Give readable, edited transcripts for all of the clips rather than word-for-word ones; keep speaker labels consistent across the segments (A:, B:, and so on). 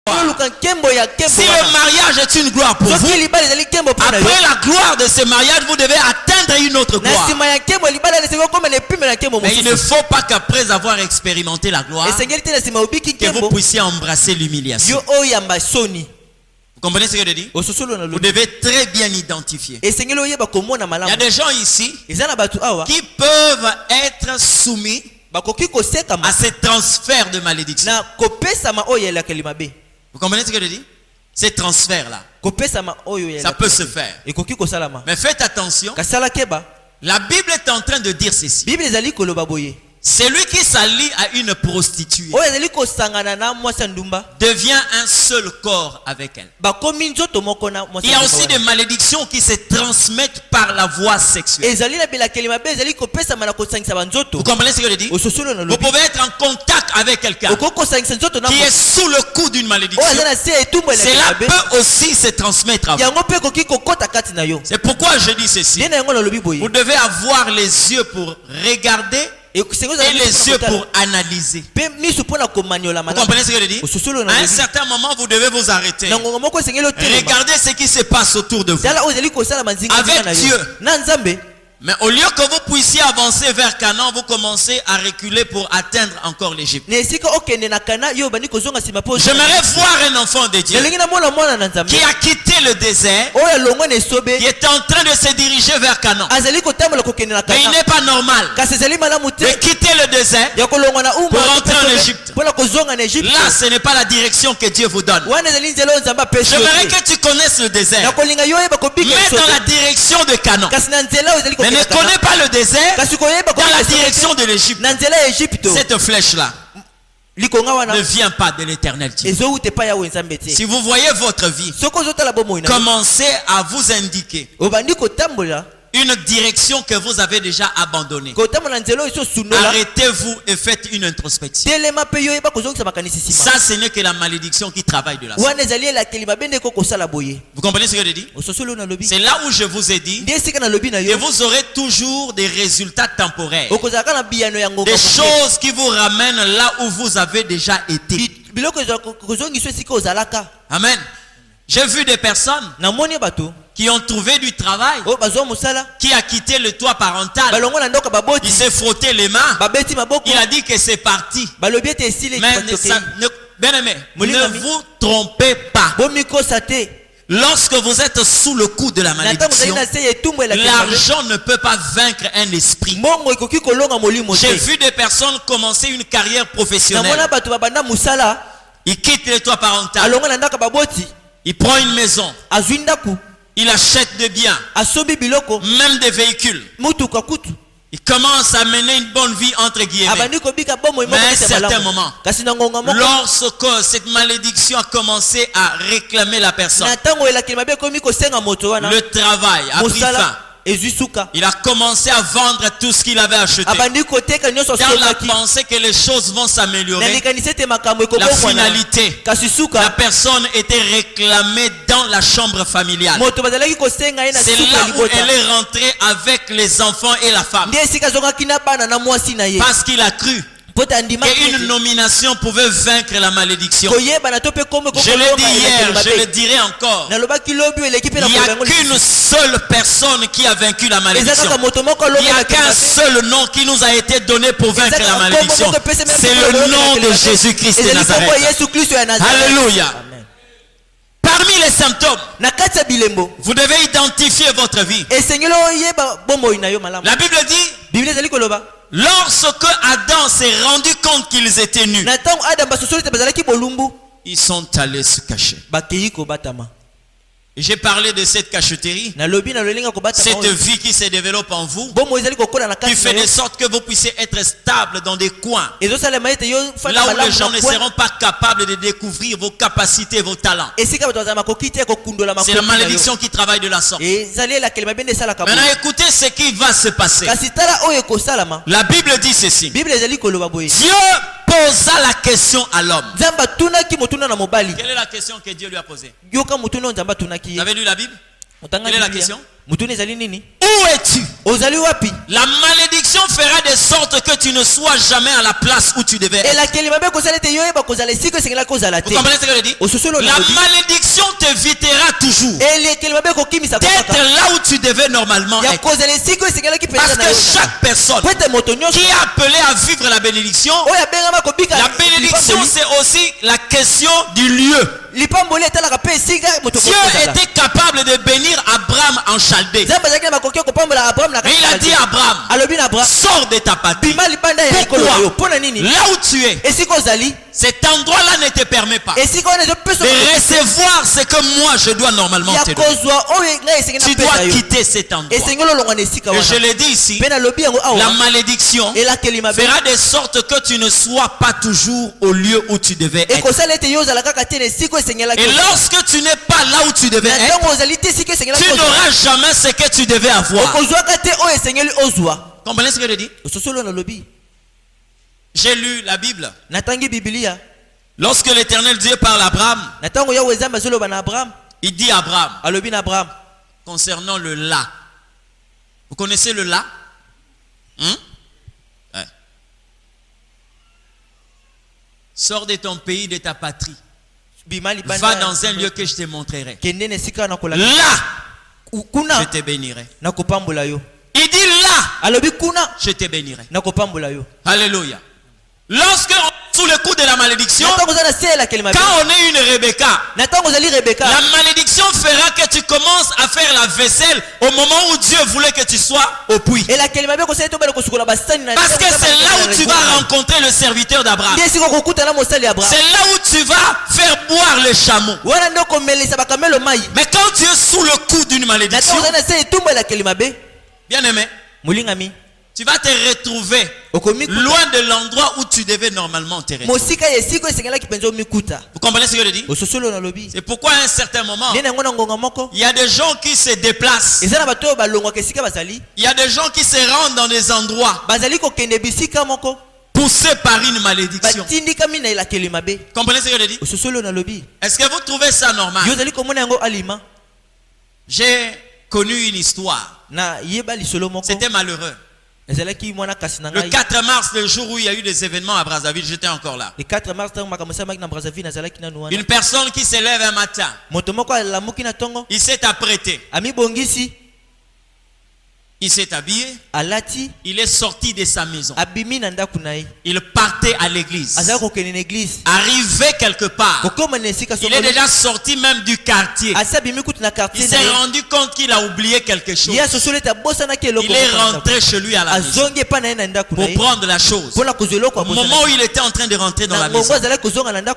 A: Si le mariage est une gloire pour vous, après la gloire de ce mariage, vous devez atteindre une autre gloire. Mais il ne faut pas qu'après avoir expérimenté la gloire, que vous puissiez embrasser l'humiliation. Vous comprenez ce que je dis? Vous devez très bien identifier. Il y a des gens ici qui peuvent être soumis à ces transferts de malédiction. Vous comprenez ce que je dis? Ces transferts-là, ça peut se faire. Mais faites attention. La Bible est en train de dire ceci. Celui qui s'allie à une prostituée devient un seul corps avec elle. Il y a aussi des malédictions qui se transmettent par la voie sexuelle. Vous comprenez ce que je dis? Vous pouvez être en contact avec quelqu'un qui est sous le coup d'une malédiction. Cela peut aussi se transmettre à vous. C'est pourquoi je dis ceci. Vous devez avoir les yeux pour regarder et les yeux pour analyser. Vous comprenez ce que je dis? À un certain moment, vous devez vous arrêter. Regardez ce qui se passe autour de vous. Avec Dieu. Mais au lieu que vous puissiez avancer vers Canaan, vous commencez à reculer pour atteindre encore l'Égypte. J'aimerais voir un enfant de Dieu qui a quitté le désert, qui est en train de se diriger vers Canaan. Mais il n'est pas normal de quitter le désert pour rentrer en Égypte. Là, ce n'est pas la direction que Dieu vous donne. J'aimerais que tu connaisses le désert, mais dans la direction de Canaan. Mais ne connais pas le désert dans la direction de l'Égypte. Cette flèche-là ne vient pas de l'Éternel Dieu. Si vous voyez votre vie, commencez à vous indiquer une direction que vous avez déjà abandonnée. Arrêtez-vous et faites une introspection. Ça, ce n'est que la malédiction qui travaille de la sorte. Vous comprenez ce que je dis? C'est là où je vous ai dit que vous aurez toujours des résultats temporaires, des choses qui vous ramènent là où vous avez déjà été. Amen. J'ai vu des personnes qui ont trouvé du travail, qui a quitté le toit parental. Il s'est frotté les mains. Il a dit que c'est parti. Mais bien aimé, ne vous trompez pas. Lorsque vous êtes sous le coup de la malédiction, l'argent ne peut pas vaincre un esprit. J'ai vu des personnes commencer une carrière professionnelle. Ils quittent le toit parental. Il prend une maison. Il achète des biens, même des véhicules. Il commence à mener une bonne vie entre guillemets. Mais à un certain moment, lorsque cette malédiction a commencé à réclamer la personne, le travail a pris fin. Il a commencé à vendre tout ce qu'il avait acheté dans la pensée que les choses vont s'améliorer. La finalité, la personne était réclamée dans la chambre familiale. C'est là où elle est rentrée avec les enfants et la femme, parce qu'il a cru et une nomination pouvait vaincre la malédiction. Je l'ai dit hier, je le dirai encore. Il n'y a qu'une seule personne qui a vaincu la malédiction. Il n'y a qu'un seul nom qui nous a été donné pour vaincre la malédiction. C'est le nom de Jésus-Christ de Nazareth. Alléluia. Parmi les symptômes, vous devez identifier votre vie. La Bible dit, lorsque Adam s'est rendu compte qu'ils étaient nus, ils sont allés se cacher. J'ai parlé de cette cacheterie, cette vie qui se développe en vous, qui fait de sorte que vous puissiez être stable dans des coins, là où les gens ne seront pas capables de découvrir vos capacités, vos talents. C'est la malédiction qui travaille de la sorte. Maintenant écoutez ce qui va se passer. La Bible dit ceci. Dieu posa la question à l'homme. Quelle est la question que Dieu lui a posée? Vous avez lu la Bible? Quelle est la question? Où Où es-tu? La malédiction fera de sorte que tu ne sois jamais à la place où tu devais être. Vous comprenez ce que je dis? La malédiction t'évitera toujours d'être là où tu devais normalement être. Parce que chaque personne qui est appelée à vivre la bénédiction c'est aussi la question du lieu. Dieu était capable de bénir Abraham en Chaldée. Il a dit à Abraham, sors de ta patrie. Pourquoi? Là où tu es, cet endroit-là ne te permet pas de recevoir ce que moi je dois normalement te donner. Tu dois quitter cet endroit. Et je l'ai dit ici, la malédiction fera de sorte que tu ne sois pas toujours au lieu où tu devais être. Et lorsque tu n'es pas là où tu devais être, tu n'auras jamais ce que tu devais avoir. Comprenez ce que je dis? J'ai lu la Bible. Lorsque l'Éternel Dieu parle à Abraham, il dit à Abraham concernant le là. Vous connaissez le là? Ouais. Sors de ton pays, de ta patrie. Va dans un lieu que je te montrerai. Là, je te bénirai. Il dit là, je te bénirai. Alléluia. Lorsque sous le coup de la malédiction, quand on est une Rebecca, la malédiction fera que tu commences à faire la vaisselle au moment où Dieu voulait que tu sois au puits. Parce que c'est là où tu vas rencontrer le serviteur d'Abraham. C'est là où tu vas faire boire le chameau. Mais quand tu es sous le coup d'une malédiction, bien aimé, tu vas te retrouver loin de l'endroit où tu devais normalement te retrouver. Vous comprenez ce que je dis? C'est pourquoi à un certain moment, il y a des gens qui se déplacent. Il y a des gens qui se rendent dans des endroits poussés par une malédiction. Comprenez ce que je dis? Est-ce que vous trouvez ça normal? J'ai connu une histoire. C'était malheureux. Le 4 mars, le jour où il y a eu des événements à Brazzaville, j'étais encore là. Une personne qui se lève un matin, il s'est apprêté, il s'est habillé, il est sorti de sa maison, il partait à l'église. Arrivé quelque part, il est déjà sorti même du quartier. Il s'est rendu compte qu'il a oublié quelque chose. Il est rentré chez lui à la maison pour prendre la chose. Au moment où il était en train de rentrer dans la maison,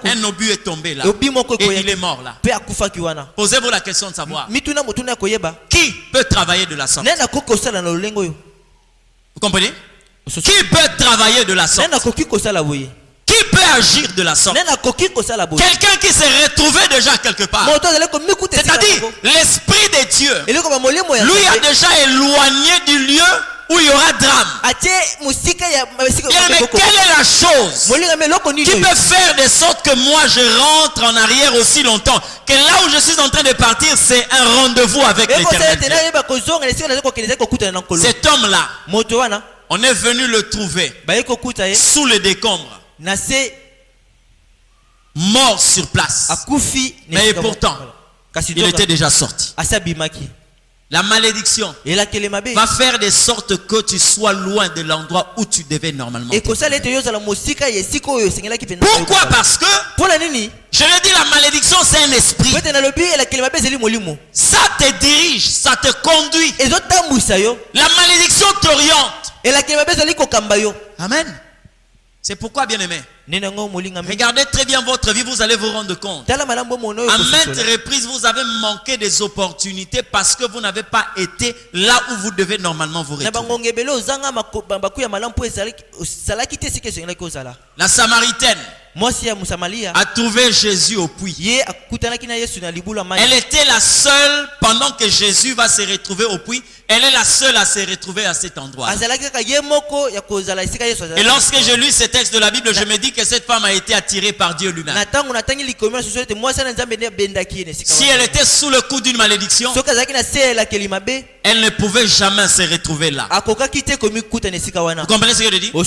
A: un obus est tombé là et il est mort là. Posez-vous la question de savoir qui peut travailler de la sorte. Vous comprenez? Qui peut travailler de la sorte? Qui peut agir de la sorte? Quelqu'un qui s'est retrouvé déjà quelque part. C'est-à-dire, l'Esprit de Dieu lui a déjà éloigné du lieu où il y aura drame. Mais quelle est la chose qui peut faire de sorte que moi je rentre en arrière aussi longtemps, que là où je suis en train de partir, c'est un rendez-vous avec l'Éternel Dieu. Cet homme-là, on est venu le trouver sous le décombre, mort sur place. Mais pourtant, il était déjà sorti. La malédiction va faire de sorte que tu sois loin de l'endroit où tu devais normalement être. Pourquoi? Parce que, je l'ai dit, la malédiction c'est un esprit. Ça te dirige, ça te conduit. La malédiction t'oriente. Amen. C'est pourquoi, bien aimé, regardez très bien votre vie, vous allez vous rendre compte. À maintes reprises, vous avez manqué des opportunités parce que vous n'avez pas été là où vous devez normalement vous retrouver. La Samaritaine a trouvé Jésus au puits. Elle était la seule, pendant que Jésus va se retrouver au puits, elle est la seule à se retrouver à cet endroit. Et lorsque je lis ce texte de la Bible, je me dis que cette femme a été attirée par Dieu lui-même. Si elle était sous le coup d'une malédiction, elle ne pouvait jamais se retrouver là. Vous comprenez ce que je dis? Quand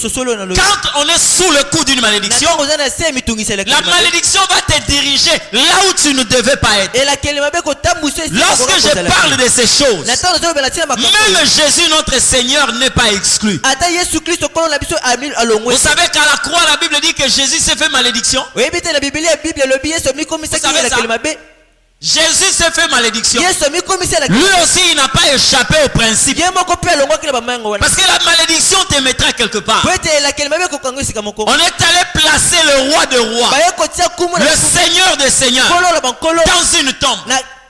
A: on est sous le coup d'une malédiction, la malédiction va te diriger là où tu ne devais pas être. Lorsque je parle de ces choses, même Jésus notre Seigneur n'est pas exclu. Vous savez qu'à la croix, la Bible dit que Jésus s'est fait malédiction. Vous savez ça? Jésus s'est fait malédiction. Lui aussi, il n'a pas échappé au principe. Parce que la malédiction te mettra quelque part. On est allé placer le roi de rois, le Seigneur des seigneurs, dans une tombe.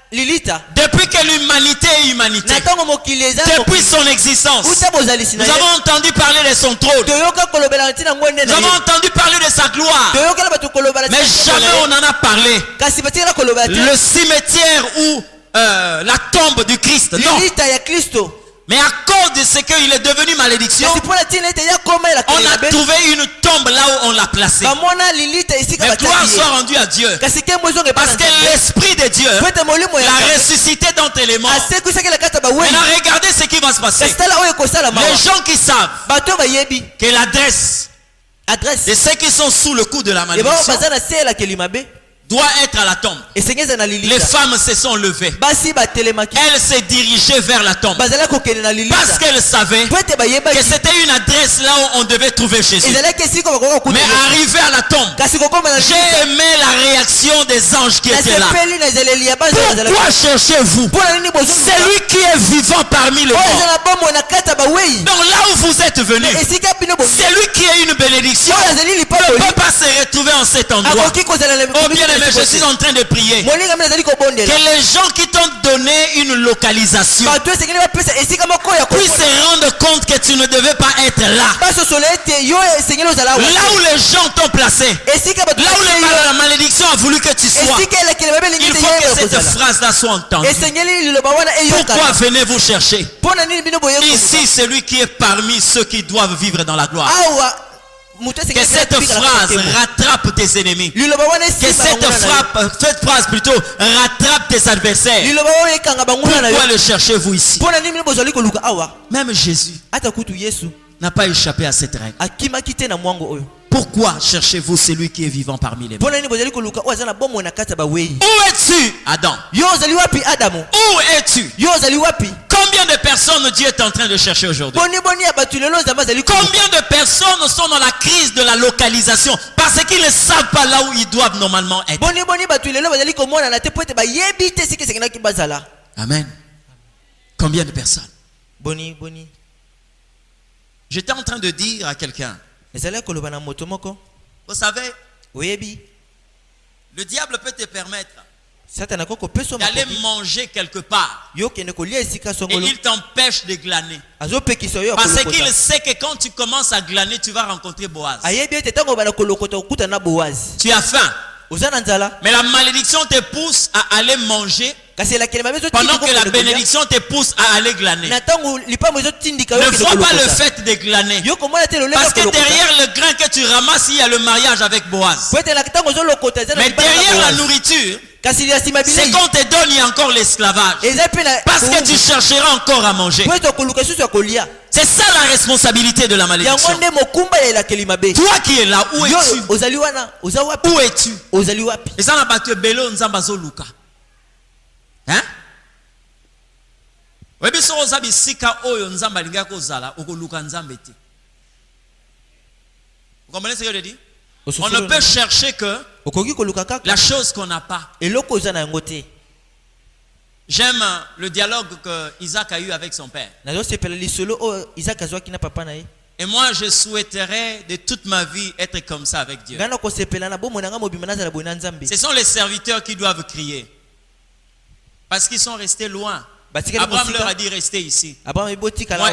A: Depuis que l'humanité est humanité, depuis son existence, nous avons entendu parler de son trône, nous avons entendu parler de sa gloire, mais jamais on en a parlé. Le cimetière ou la tombe du Christ, non. Mais à cause de ce qu'il est devenu malédiction, on a trouvé une tombe là où on l'a placé. Mais gloire soit rendue à Dieu. Parce que l'Esprit de Dieu l'a ressuscité dans tes éléments. Maintenant regardez ce qui va se passer. Les gens qui savent que l'adresse de ceux qui sont sous le coup de la malédiction doit être à la tombe. Les femmes se sont levées. Elles se dirigeaient vers la tombe. Parce qu'elles savaient que c'était une adresse là où on devait trouver Jésus. Mais arrivé à la tombe, j'ai aimé la réaction des anges qui étaient là. Pourquoi cherchez-vous celui qui est vivant parmi les morts? Donc là où vous êtes venus, celui qui est une bénédiction ne peut pas se retrouver en cet endroit. Oh bien, mais je suis en train de prier que les gens qui t'ont donné une localisation puissent se rendre compte que tu ne devais pas être là. Là où les gens t'ont placé, là où la malédiction a voulu que tu sois, il faut que cette phrase-là soit entendue. Pourquoi venez-vous chercher ici celui qui est parmi ceux qui doivent vivre dans la gloire? Que cette phrase rattrape tes ennemis. Que cette phrase plutôt rattrape tes adversaires. Pourquoi le cherchez-vous ici? Même Jésus n'a pas échappé à cette règle. Pourquoi cherchez-vous celui qui est vivant parmi les morts? Où es-tu, Adam? Où es-tu? Combien de personnes Dieu est en train de chercher aujourd'hui? Combien de personnes sont dans la crise de la localisation parce qu'ils ne savent pas là où ils doivent normalement être? Amen. Combien de personnes? J'étais en train de dire à quelqu'un, vous savez, le diable peut te permettre d'aller manger quelque part et il t'empêche de glaner parce qu'il sait que quand tu commences à glaner tu vas rencontrer Boaz. Tu as faim, mais la malédiction te pousse à aller manger pendant que la bénédiction te pousse à aller glaner. Ne vois pas le fait de glaner, parce que derrière le grain que tu ramasses, il y a le mariage avec Boaz. Mais derrière la nourriture, c'est qu'on te donne, il y a encore l'esclavage, parce que tu chercheras encore à manger. C'est ça la responsabilité de la malédiction. Toi qui es là, où es-tu? Où es-tu? Et ça n'a pas été bello nzambazo luka. Hein? Vous comprenez ce que je dis? On ne peut chercher que la chose qu'on n'a pas. J'aime le dialogue que Isaac a eu avec son père. Et moi, je souhaiterais de toute ma vie être comme ça avec Dieu. Ce sont les serviteurs qui doivent crier. Parce qu'ils sont restés loin. Abraham leur a dit restez ici. Moi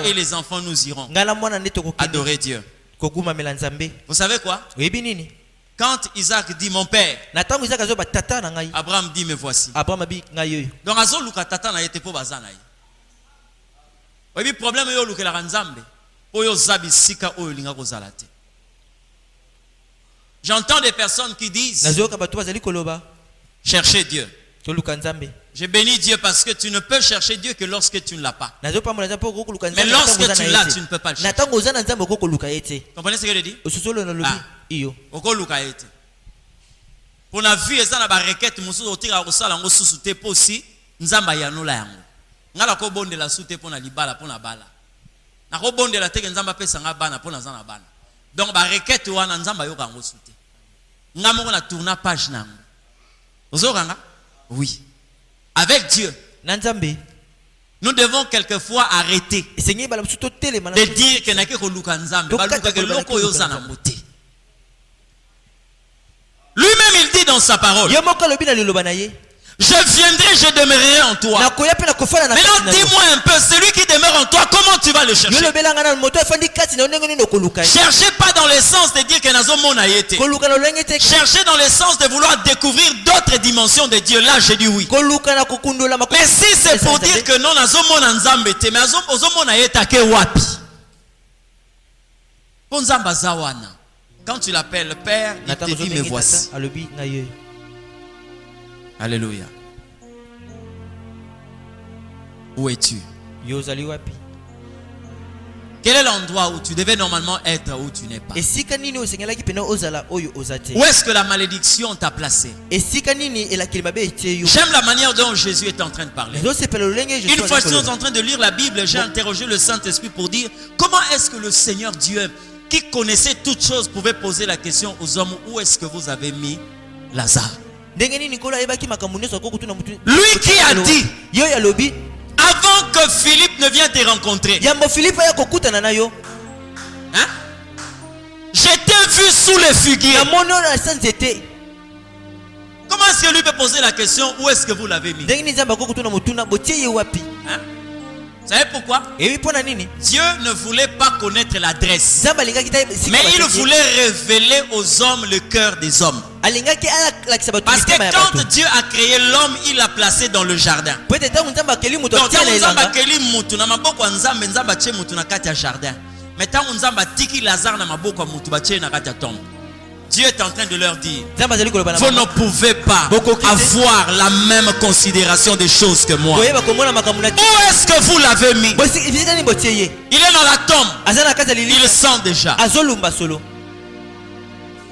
A: et les enfants nous irons adorer Dieu. Vous savez quoi? Quand Isaac dit mon père, Abraham dit me voici. Donc azoluka tata na yete po bazana yi. Obi problème yo lukela nzambe. Oyo zabi sika oyo linga kozala te. J'entends des personnes qui disent cherchez Dieu. Je bénis Dieu parce que tu ne peux chercher Dieu que lorsque tu ne l'as pas. Mais lorsque tu l'as, tu ne peux pas le chercher. Comprenez ce que je dis? Pour la vie, ça n'a pas requête, musu otira osala ngo susute posi, nzamba ya nola yango. Ngala ko bonde la sute pour na libala pour na bala. Na ko bonde la teke nzamba pesa nga bana pour na zana bana. Donc ba requête wana nzamba yo kango sute. Ngamo na tourna page nango. Ozoranga? Oui. Avec Dieu, nous devons quelquefois arrêter de dire que n'a que luka nzambe, lui-même il dit dans sa parole, je viendrai, je demeurerai en toi. Maintenant dis-moi un peu, celui qui demeure en toi, comment tu vas le chercher? Cherchez pas dans le sens de dire que Nazomon a été. Cherchez dans le sens de vouloir découvrir d'autres dimensions de Dieu. Là je dis oui. Mais si c'est pour dire que non, Nazomon a nzambete, mais Nazomon a été ke wapi? Ponzamba zawana. Quand tu l'appelles Père, il te dit me voici. Alléluia. Où es-tu? Quel est l'endroit où tu devais normalement être, où tu n'es pas? Où est-ce que la malédiction t'a placé? J'aime la manière dont Jésus est en train de parler. Une fois que nous sommes en train de lire la Bible, j'ai interrogé le Saint-Esprit pour dire comment est-ce que le Seigneur Dieu, qui connaissait toutes choses, pouvait poser la question aux hommes, où est-ce que vous avez mis Lazare? Lui qui a dit avant que Philippe ne vienne te rencontrer, hein? Je t'ai vu sous les figuiers. Comment est-ce que lui peut poser la question, où est-ce que vous l'avez mis? Hein? Vous savez pourquoi? Dieu ne voulait pas connaître l'adresse, mais il voulait révéler aux hommes le cœur des hommes. Parce que quand Dieu a créé l'homme, il l'a placé dans le jardin. Donc Dieu est en train de leur dire, vous ne pouvez pas avoir la même considération des choses que moi. Où est-ce que vous l'avez mis? Il est dans la tombe. Il le sent déjà.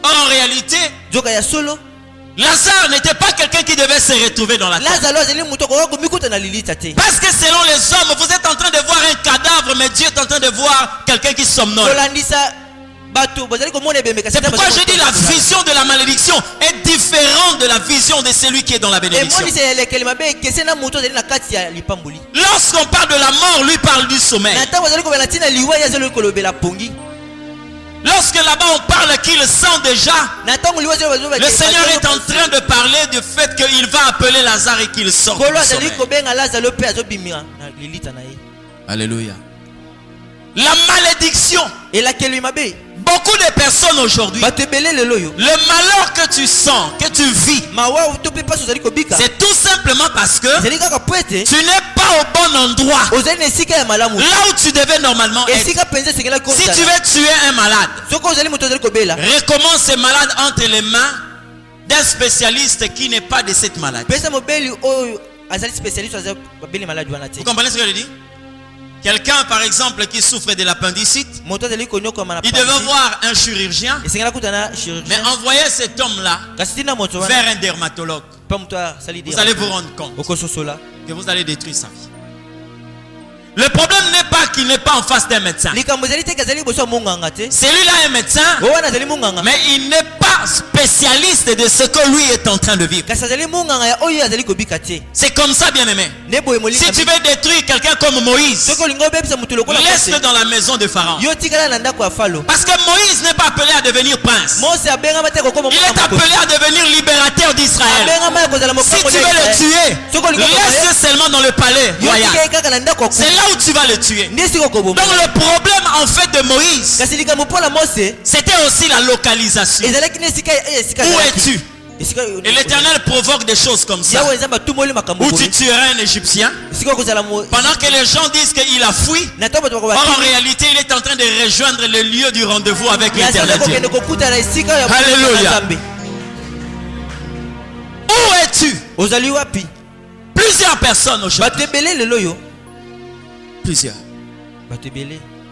A: Or, en réalité, Lazare n'était pas quelqu'un qui devait se retrouver dans la tombe. Parce que selon les hommes, vous êtes en train de voir un cadavre, mais Dieu est en train de voir quelqu'un qui somnole. C'est pourquoi je dis la vision de la malédiction est différente de la vision de celui qui est dans la bénédiction. Lorsqu'on parle de la mort, lui parle du sommeil. Lorsque là-bas on parle qu'il sent déjà, le Seigneur est en train de parler du fait qu'il va appeler Lazare et qu'il sort du sommeil. Alléluia. La malédiction. Beaucoup de personnes aujourd'hui, le malheur que tu sens, que tu vis, c'est tout simplement parce que tu n'es pas au bon endroit, là où tu devais normalement être. Si tu veux tuer un malade, recommence ce malade entre les mains d'un spécialiste qui n'est pas de cette maladie. Vous comprenez ce que je dis? Quelqu'un par exemple qui souffre de l'appendicite, il devait voir un chirurgien, mais envoyer cet homme-là vers un dermatologue. Vous allez vous rendre compte que vous allez détruire sa vie. Le problème n'est pas qu'il n'est pas en face d'un médecin. Celui-là est médecin, mais il n'est pas spécialiste de ce que lui est en train de vivre. C'est comme ça, bien-aimé. Si tu veux détruire quelqu'un comme Moïse, laisse-le dans la maison de Pharaon. Parce que Moïse n'est pas appelé à devenir prince. Il est appelé à devenir libérateur d'Israël. Si tu veux le tuer, laisse-le seulement dans le palais royal. C'est là où tu vas le tuer. Donc le problème en fait de Moïse, c'était aussi la localisation. Où es-tu? Et l'Éternel provoque des choses comme ça, où tu tuerais un Égyptien pendant que les gens disent qu'il a fui. Or en réalité il est en train de rejoindre le lieu du rendez-vous avec l'Éternel Dieu. Alléluia. Où es-tu? es-tu? Plusieurs personnes aujourd'hui. Plusieurs.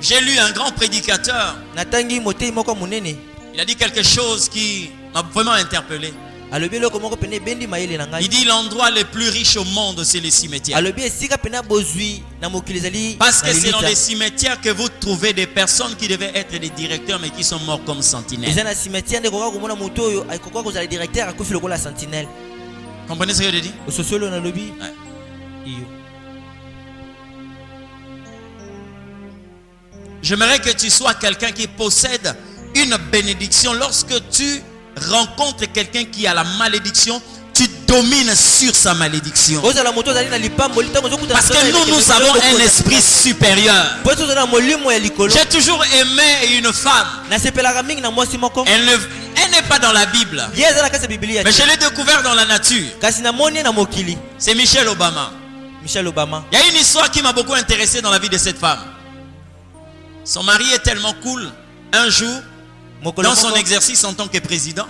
A: J'ai lu un grand prédicateur. Il a dit quelque chose qui m'a vraiment interpellé. Il dit l'endroit le plus riche au monde, c'est les cimetières. Parce que c'est dans les cimetières que vous trouvez des personnes qui devaient être des directeurs mais qui sont morts comme sentinelles. Comprenez ce que je dis? Ouais. J'aimerais que tu sois quelqu'un qui possède une bénédiction. Lorsque tu rencontres quelqu'un qui a la malédiction, tu domines sur sa malédiction. Parce que nous avons un esprit supérieur. J'ai toujours aimé une femme. Elle n'est pas dans la Bible, mais je l'ai découvert dans la nature. C'est Michelle Obama. Il y a une histoire qui m'a beaucoup intéressé dans la vie de cette femme. Son mari est tellement cool. Un jour, dans son exercice en tant que président,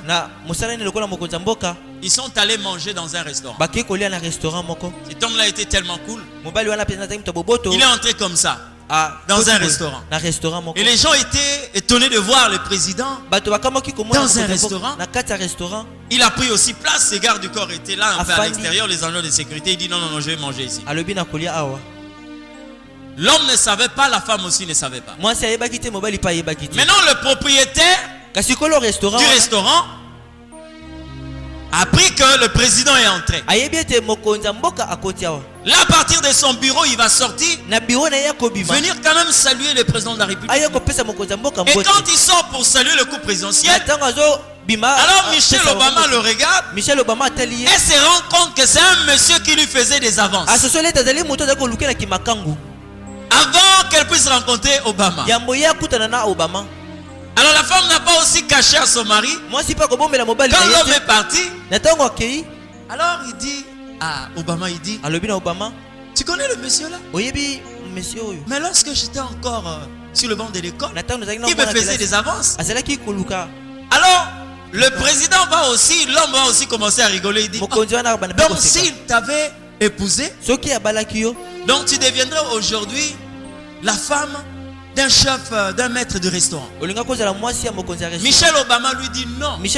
A: ils sont allés manger dans un restaurant. Cet homme-là était tellement cool. Il est entré comme ça dans un restaurant. Et les gens étaient étonnés de voir le président dans un restaurant. Il a pris aussi place. Les gardes du corps étaient là un peu à l'extérieur, les agents de sécurité. Il dit non, je vais manger ici. L'homme ne savait pas, la femme aussi ne savait pas. Maintenant, le propriétaire du restaurant a appris que le président est entré. Là, à partir de son bureau, il va sortir, venir quand même saluer le président de la République. Et quand il sort pour saluer le couple présidentiel, alors Michelle Obama le regarde et se rend compte que c'est un monsieur qui lui faisait des avances avant qu'elle puisse rencontrer Obama. Alors la femme n'a pas aussi caché à son mari. Quand l'homme est parti, alors il dit à Obama, tu connais le monsieur là? Mais lorsque j'étais encore sur le banc de l'école, il me faisait des avances. Alors le président l'homme va aussi commencer à rigoler. Il dit, donc s'il t'avait épousé, donc tu deviendrais aujourd'hui la femme d'un chef, d'un maître de restaurant. Michelle Obama lui dit non. Si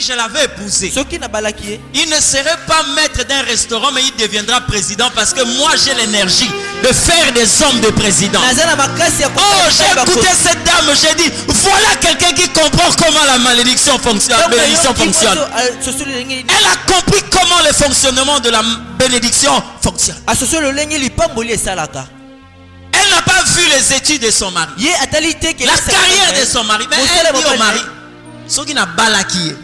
A: je l'avais épousé, il ne serait pas maître d'un restaurant, mais il deviendra président parce que moi j'ai l'énergie de faire des hommes de président. Oh, j'ai écouté cette dame, j'ai dit voilà quelqu'un qui comprend comment la malédiction fonctionne. La bénédiction fonctionne. Elle a compris comment le fonctionnement de la bénédiction fonctionne. Elle n'a pas vu les études de son mari, la carrière de son mari, mais elle dit au mari, ce qui n'a pas l'acquis,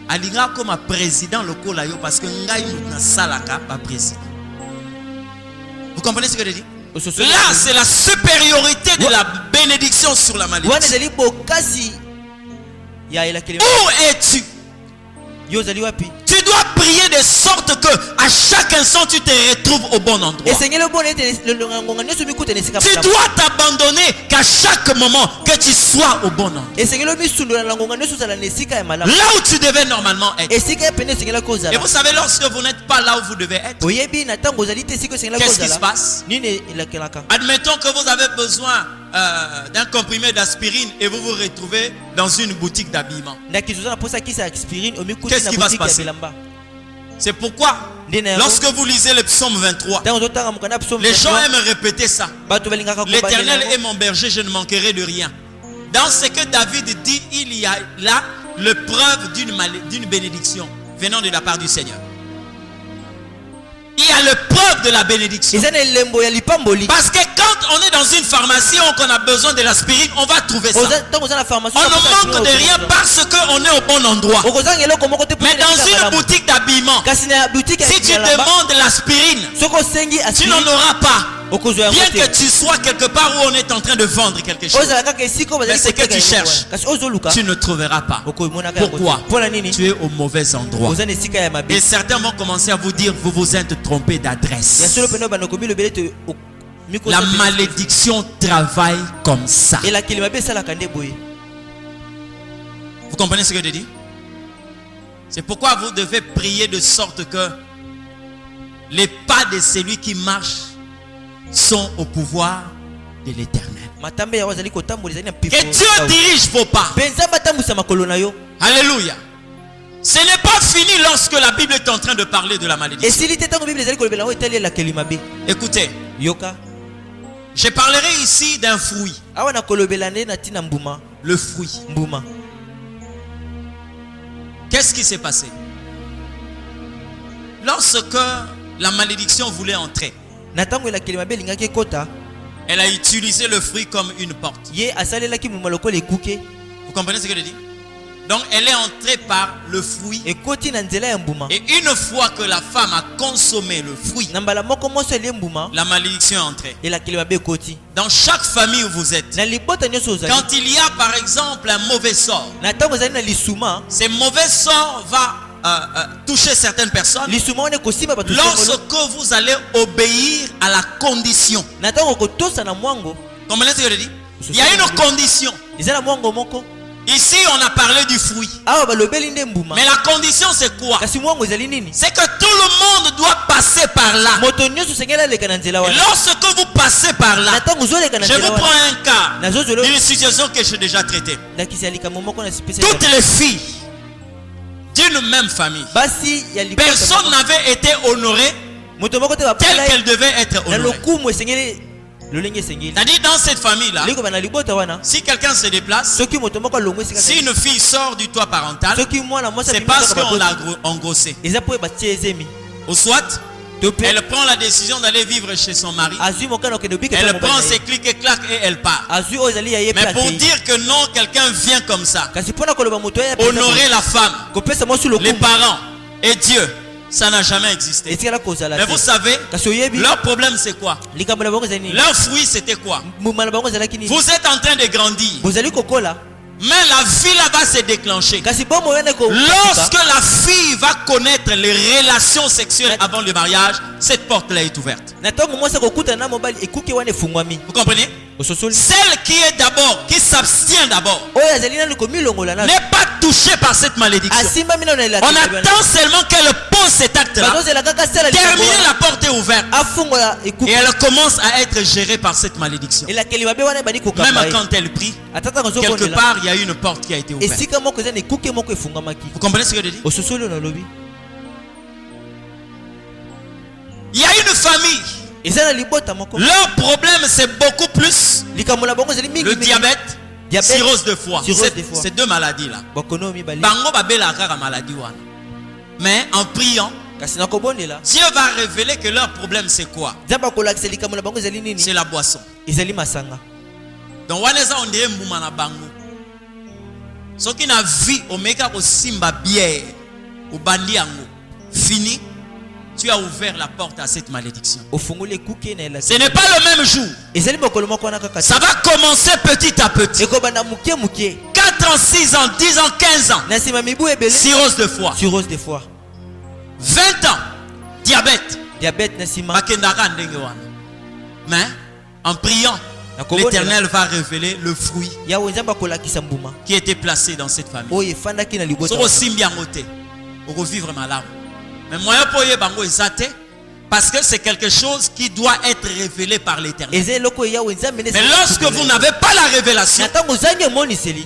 A: elle ira comme un président local parce que ngai na salaka pas président. Vous comprenez ce que je dis? Là, c'est la supériorité de la bénédiction sur la malédiction. Où es-tu? Tu dois prier de sorte que à chaque instant tu te retrouves au bon endroit. Tu dois t'abandonner qu'à chaque moment que tu sois au bon endroit. Là où tu devais normalement être. Et vous savez, lorsque vous n'êtes pas là où vous devez être, qu'est-ce qui se passe? Admettons que vous avez besoin d'un comprimé d'aspirine et vous vous retrouvez dans une boutique d'habillement. Qu'est-ce qui va se passer? C'est pourquoi lorsque vous lisez le psaume 23, les gens aiment répéter ça. L'Éternel est mon berger, je ne manquerai de rien. Dans ce que David dit, il y a là le preuve d'une bénédiction venant de la part du Seigneur. Il y a le preuve de la bénédiction. Parce que quand on est dans une pharmacie où on a besoin de l'aspirine, on va trouver ça. On ne manque de rien parce qu'on est au bon endroit. Mais dans une boutique d'habillement, si tu demandes l'aspirine, tu n'en auras pas. Bien que tu sois quelque part où on est en train de vendre quelque chose, mais ce que tu cherches, tu ne trouveras pas. Pourquoi? Tu es au mauvais endroit. Et certains vont commencer à vous dire, vous vous êtes trompé d'adresse. La malédiction travaille comme ça. Vous comprenez ce que je dis? C'est pourquoi vous devez prier de sorte que les pas de celui qui marche sont au pouvoir de l'Éternel. Que Dieu dirige vos pas. Alléluia. Ce n'est pas fini lorsque la Bible est en train de parler de la malédiction. Écoutez, je parlerai ici d'un fruit. Le fruit. Qu'est-ce qui s'est passé? Lorsque la malédiction voulait entrer, elle a utilisé le fruit comme une porte. Vous comprenez ce que je dis? Donc elle est entrée par le fruit. Et une fois que la femme a consommé le fruit, la malédiction est entrée. Dans chaque famille où vous êtes, quand il y a par exemple un mauvais sort, ce mauvais sort va toucher certaines personnes lorsque vous allez obéir à la condition. Comprenez ce que je dis? Il y a une condition. Ici on a parlé du fruit. Mais la condition c'est quoi? C'est que tout le monde doit passer par là. Et lorsque vous passez par là, je vous prends un cas d'une situation que j'ai déjà traitée. Toutes les filles d'une même famille, personne n'avait été honoré tel qu'elle devait être honorée. C'est-à-dire dans cette famille-là, si quelqu'un se déplace, si une fille sort du toit parental, c'est parce qu'on l'a engrossée. Ou soit, elle prend la décision d'aller vivre chez son mari. Elle prend ses clics et claques et elle part. Mais pour dire que non, quelqu'un vient comme ça, honorer la femme, les parents et Dieu, ça n'a jamais existé. Mais vous savez, leur problème c'est quoi? Leur fruit c'était quoi? Vous êtes en train de grandir, mais la vie là va se déclencher. Lorsque la fille va connaître les relations sexuelles avant le mariage, cette porte là est ouverte. Vous comprenez? Celle qui est d'abord, qui s'abstient d'abord, n'est pas touchée par cette malédiction. On attend seulement qu'elle pose cet acte là. Terminer, la porte est ouverte. Et elle commence à être gérée par cette malédiction. Même quand elle prie, quelque part il y a une porte qui a été ouverte. Vous comprenez ce que je dis? Il y a une famille. Leur problème c'est beaucoup plus le diabète, cirrhose de foie. Ces deux maladies là. Mais en priant, Dieu va révéler que leur problème c'est quoi? C'est la boisson. Donc on dirait Moumana Bango. Ce qui n'a vu Omega au Simba bière au Bandiango fini. Tu as ouvert la porte à cette malédiction. Ce n'est pas le même jour. Ça va commencer petit à petit. 4 ans, 6 ans, 10 ans, 15 ans. Cirrhose de foie. 20 ans. Diabète. Mais en priant, l'Éternel va révéler le fruit qui était placé dans cette famille. Pour vivre ma larme. Mais moi, parce que c'est quelque chose qui doit être révélé par l'Éternel. Mais lorsque vous n'avez pas la révélation,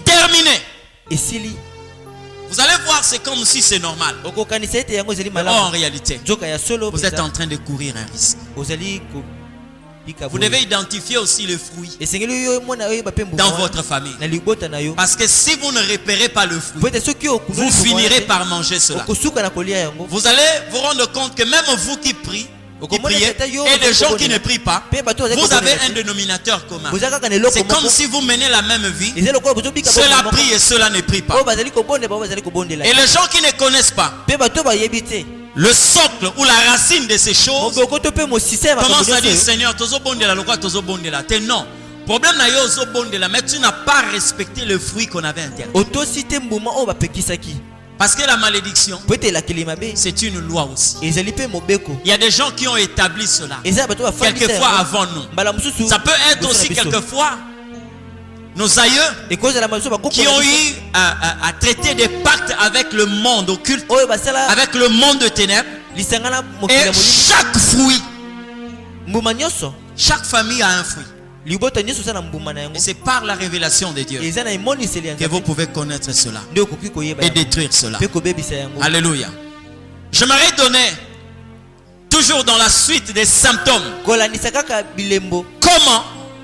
A: terminé. Vous allez voir, c'est comme si c'est normal. En réalité, vous êtes en train de courir un risque. Vous devez identifier aussi les fruits dans votre famille. Parce que si vous ne repérez pas le fruit, vous finirez par manger cela. Vous allez vous rendre compte que même vous qui priez et les gens qui ne prient pas, vous avez un dénominateur commun. C'est comme si vous menez la même vie. Cela prie et cela ne prie pas. Et les gens qui ne connaissent pas le socle ou la racine de ces choses commence à dire Seigneur, t'es non. Problème na yo zo bondela, mais tu n'as pas respecté le fruit qu'on avait interdit. Parce que la malédiction, c'est une loi aussi. Il y a des gens qui ont établi cela quelquefois avant nous. Ça peut être aussi quelquefois nos aïeux qui ont eu à traiter des pactes avec le monde occulte, avec le monde de ténèbres. Et chaque fruit, chaque famille a un fruit. Et c'est par la révélation de Dieu que vous pouvez connaître cela et détruire cela. Alléluia. J'aimerais donner, toujours dans la suite des symptômes, comment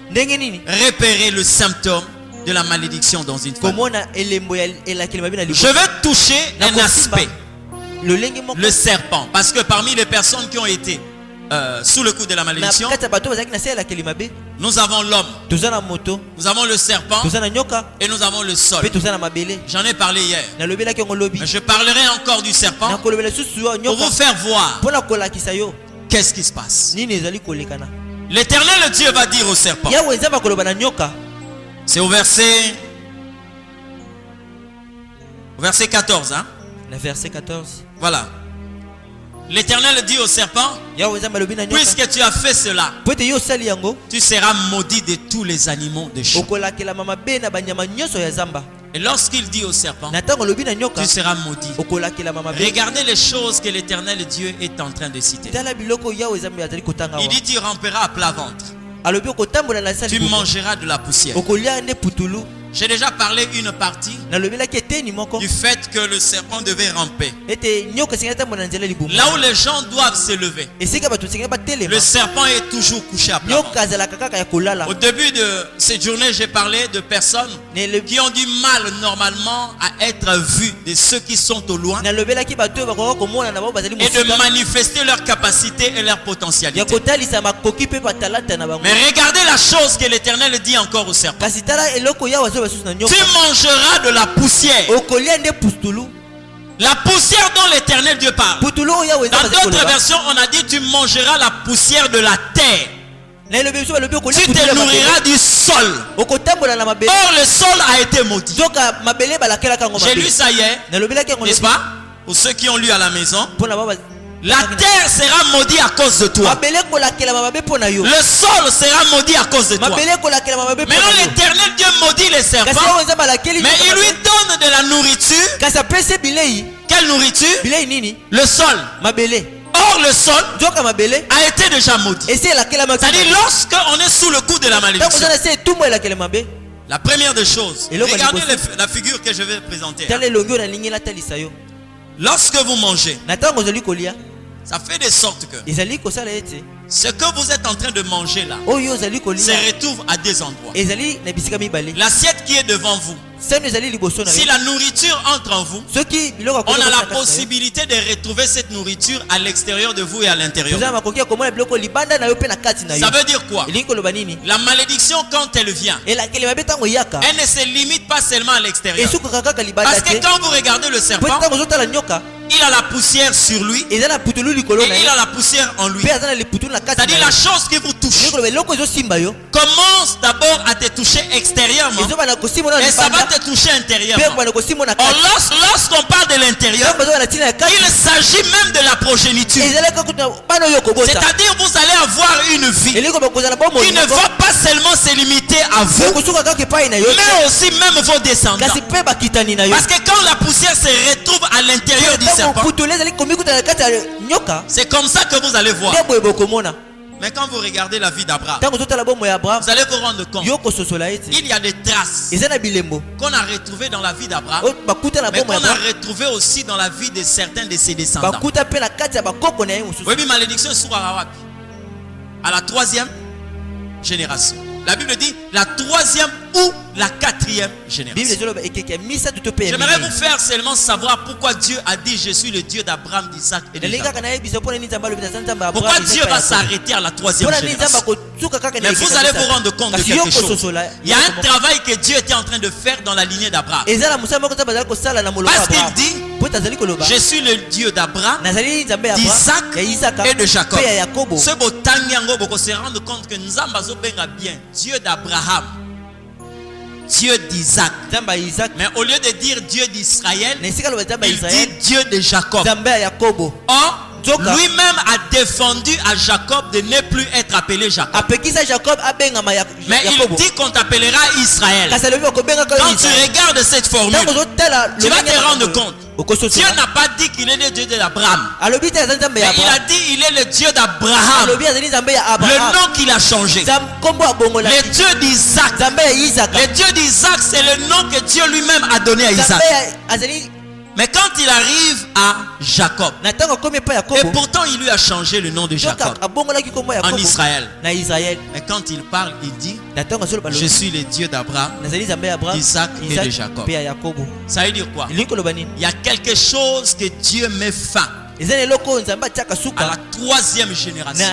A: repérer le symptôme de la malédiction dans une famille. Je vais toucher un aspect, le serpent, parce que parmi les personnes qui ont été sous le coup de la malédiction, nous avons l'homme, nous avons le serpent et nous avons le sol. J'en ai parlé hier, mais je parlerai encore du serpent pour vous faire voir qu'est-ce qui se passe. L'Éternel Dieu va dire au serpent, c'est au verset 14, hein?
B: Le verset 14.
A: Voilà. L'Éternel dit au serpent, puisque tu as fait cela, tu seras maudit de tous les animaux de champ. Et lorsqu'il dit au serpent, tu seras maudit, regardez les choses que l'Éternel Dieu est en train de citer. Il dit, tu ramperas à plat ventre, tu mangeras de la poussière. J'ai déjà parlé une partie du fait que le serpent devait ramper. Là où les gens doivent se lever, le serpent est toujours couché à plat ventre. Au début de cette journée, j'ai parlé de personnes qui ont du mal normalement à être vues de ceux qui sont au loin et de manifester leur capacité et leur potentialité. Mais regardez la chose que l'Éternel dit encore au serpent. Tu mangeras de la poussière. La poussière dont l'Éternel Dieu parle. Dans d'autres versions, on a dit tu mangeras la poussière de la terre. Tu te nourriras du sol. Or le sol a été maudit. J'ai lu ça hier, n'est-ce pas? Pour ceux qui ont lu à la maison, la terre sera maudite à cause de toi. Le sol sera maudit à cause de toi. Maintenant l'Éternel Dieu maudit les serpents, mais il lui donne de la nourriture. Quelle nourriture? Le sol. Or le sol a été déjà maudit. C'est-à-dire lorsqu'on est sous le coup de la malédiction, la première des choses, regardez la figure que je vais présenter. Lorsque vous mangez, ça fait de sorte que ce que vous êtes en train de manger là se retrouve à deux endroits. L'assiette qui est devant vous, si la nourriture entre en vous, on a la possibilité de retrouver cette nourriture à l'extérieur de vous et à l'intérieur. Ça veut dire quoi? La malédiction, quand elle vient, elle ne se limite pas seulement à l'extérieur. Parce que quand vous regardez le serpent, il a la poussière sur lui et il a la poussière en lui. C'est-à-dire la chose qui vous touche commence d'abord à te toucher extérieurement et ça va te toucher intérieurement. Or, lorsqu'on parle de l'intérieur, il s'agit même de la progéniture. C'est-à-dire vous allez avoir une vie qui ne va pas seulement se limiter à vous, mais aussi même vos descendants. Parce que quand la poussière se retrouve à l'intérieur du serpent, c'est comme ça que vous allez voir. Mais quand vous regardez la vie d'Abraham, vous allez vous rendre compte il y a des traces qu'on a retrouvées dans la vie d'Abraham, mais qu'on a retrouvées aussi dans la vie de certains de ses descendants. Oui, mais malédiction est à la troisième génération. La Bible dit la troisième ou la quatrième génération. J'aimerais vous faire seulement savoir pourquoi Dieu a dit je suis le Dieu d'Abraham, d'Isaac et de Jacob. Pourquoi Dieu va s'arrêter à la troisième génération? Mais vous allez vous rendre compte de quelque chose. Il y a un travail que Dieu était en train de faire dans la lignée d'Abraham. Parce qu'il dit je suis le Dieu d'Abraham, d'Isaac et de Jacob. Ce beau tangiango boko se rendre compte que nous avons bien Dieu d'Abraham, Dieu d'Isaac. Mais au lieu de dire Dieu d'Israël, il dit Dieu de Jacob. Or, lui-même a défendu à Jacob de ne plus être appelé Jacob. Mais il dit qu'on t'appellera Israël. Quand tu regardes cette formule, tu vas te rendre compte. Dieu n'a pas dit qu'il est le Dieu d'Abraham. Mais il a dit qu'il est le Dieu d'Abraham. Le nom qu'il a changé. Le Dieu d'Isaac. Le Dieu d'Isaac, c'est le nom que Dieu lui-même a donné à Isaac. Mais quand il arrive à Jacob, et pourtant il lui a changé le nom de Jacob en Israël. Mais quand il parle, il dit: je suis le Dieu d'Abraham, d'Isaac et de Jacob. Ça veut dire quoi? Il y a quelque chose que Dieu met fin à la troisième génération.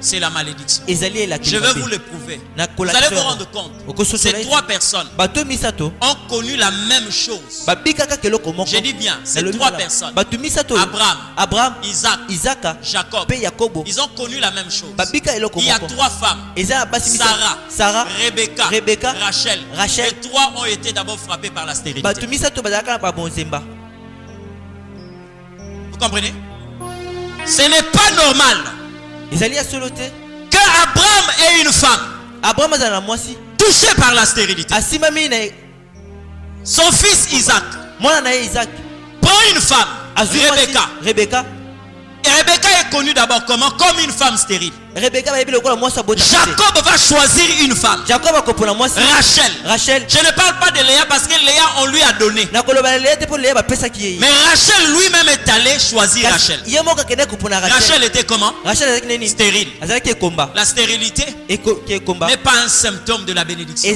A: C'est la malédiction. Je vais vous le prouver. Vous allez vous rendre compte. Ces trois personnes ont connu la même chose. Je dis bien, ces trois personnes, Abraham, Isaac, Jacob, ils ont connu la même chose. Il y a trois femmes: Sarah, Rebecca, Rachel. Les trois ont été d'abord frappés par la stérilité. Vous comprenez? Ce n'est pas normal qu'Abraham ait une femme touchée par la stérilité. Son fils Isaac prend une femme, Rebecca. Et Rebecca est connue d'abord comment? Comme une femme stérile. Jacob va choisir une femme, Rachel. Je ne parle pas de Léa parce que Léa on lui a donné. Mais Rachel lui-même est allé choisir Rachel. Rachel était comment? Stérile. La stérilité n'est pas un symptôme de la bénédiction.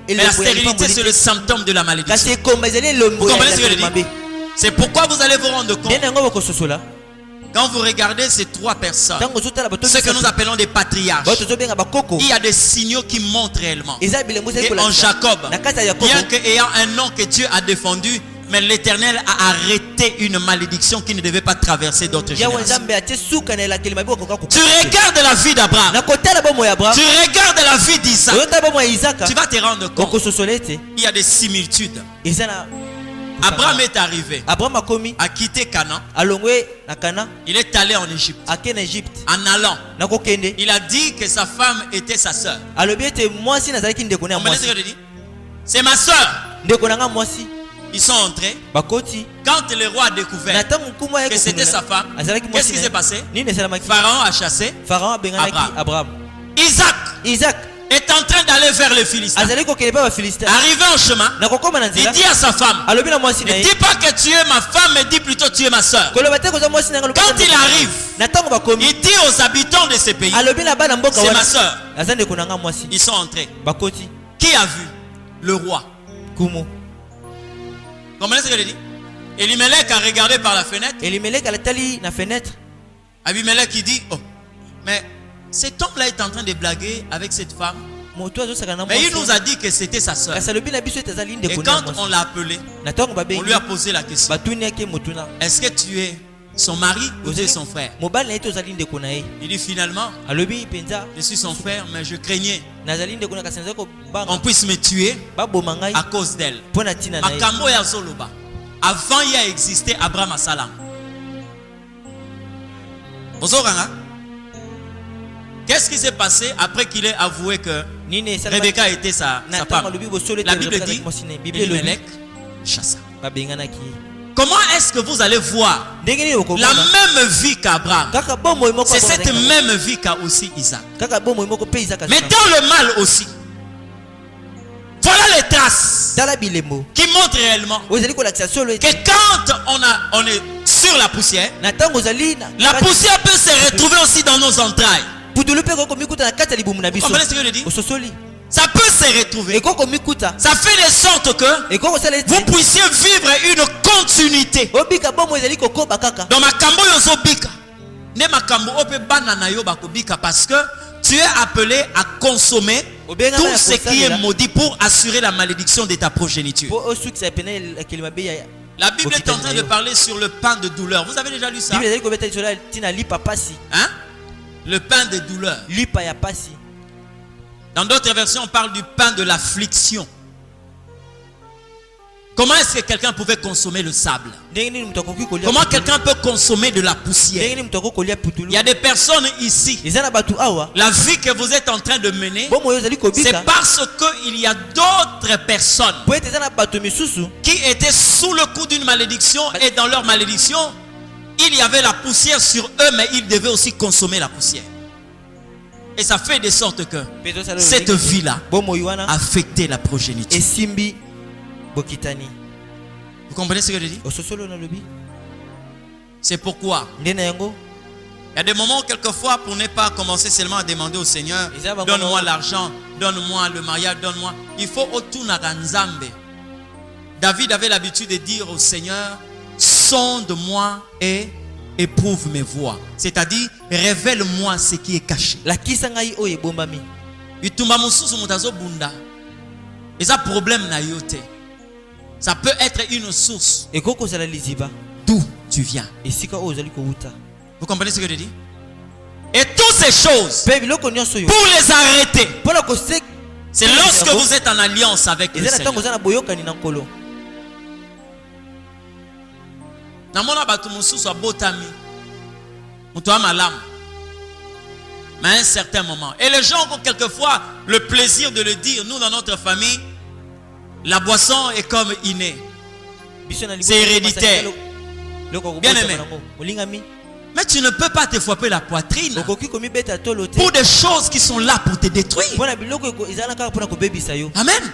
A: Mais la stérilité, c'est le symptôme de la malédiction. Vous comprenez ce que je dis? C'est pourquoi vous allez vous rendre compte. Quand vous regardez ces trois personnes, ce que nous appelons des patriarches, il y a des signaux qui montrent réellement. Et en Jacob, bien qu'ayant un nom que Dieu a défendu, mais l'Éternel a arrêté une malédiction qui ne devait pas traverser d'autres générations. Tu regardes la vie d'Abraham, tu regardes la vie d'Isaac, tu vas te rendre compte. Il y a des similitudes. Abraham est arrivé, a quitté Canaan. Il est allé en Égypte. En allant, il a dit que sa femme était sa sœur. C'est ma sœur. Ils sont entrés. Quand le roi a découvert que c'était sa femme, qu'est-ce qui s'est passé? Pharaon a chassé Abraham. Isaac est en train d'aller vers les Philistins. Arrivé en chemin, il dit à sa femme: ne dis pas que tu es ma femme, mais dis plutôt tu es ma soeur. Quand il arrive, il dit aux habitants de ce pays: c'est ma soeur. Ils sont entrés. Qui a vu? Le roi. Comprenez ce que je dis? Elimelech a regardé par la fenêtre. Abimelech il dit: oh, mais cet homme-là est en train de blaguer avec cette femme. Mais il nous a dit que c'était sa soeur. Et quand on l'a appelé, on lui a posé la question: est-ce que tu es son mari ou tu es son frère? Il dit finalement: je suis son frère, mais je craignais qu'on puisse me tuer à cause d'elle. Avant il a existé Abraham Salam. Qu'est-ce qui s'est passé après qu'il ait avoué que Rebecca était sa femme? La Bible dit: Elimelech chassa. Comment est-ce que vous allez voir la même vie qu'Abraham? C'est cette même vie qu'a aussi Isaac. Mais dans le mal aussi, voilà les traces qui montrent réellement que quand on est sur la poussière peut se retrouver aussi dans nos entrailles. Vous comprenez ce que je dis? Ça peut se retrouver. Ça fait de sorte que vous puissiez vivre une continuité. Dans ma kambo yozo bika. Ne ma kambo ope banana yo bako bika, parce que tu es appelé à consommer tout ce qui est maudit pour assurer la malédiction de ta progéniture. La Bible est en train de parler sur le pain de douleur. Vous avez déjà lu ça? Hein? Le pain de douleur. Dans d'autres versions, on parle du pain de l'affliction. Comment est-ce que quelqu'un pouvait consommer le sable? Comment quelqu'un peut consommer de la poussière? Il y a des personnes ici. La vie que vous êtes en train de mener, c'est parce qu'il y a d'autres personnes qui étaient sous le coup d'une malédiction, et dans leur malédiction, il y avait la poussière sur eux, mais ils devaient aussi consommer la poussière. Et ça fait de sorte que cette vie-là a affecté la progéniture. Vous comprenez ce que je dis? C'est pourquoi il y a des moments, quelquefois, pour ne pas commencer seulement à demander au Seigneur, donne-moi l'argent, donne-moi le mariage, donne-moi. Il faut otunaka nzambe. David avait l'habitude de dire au Seigneur, sonde-moi et éprouve mes voies. C'est-à-dire, révèle-moi ce qui est caché. Et ça, problème na yote. Ça peut être une source d'où tu viens. Vous comprenez ce que je dis? Et toutes ces choses, pour les arrêter, c'est lorsque vous êtes en alliance avec le Seigneur. Mais à un certain moment, et les gens ont quelquefois le plaisir de le dire. Nous, dans notre famille, la boisson est comme innée. C'est héréditaire. Bien aimé. Mais tu ne peux pas te frapper la poitrine pour des choses qui sont là pour te détruire. Amen.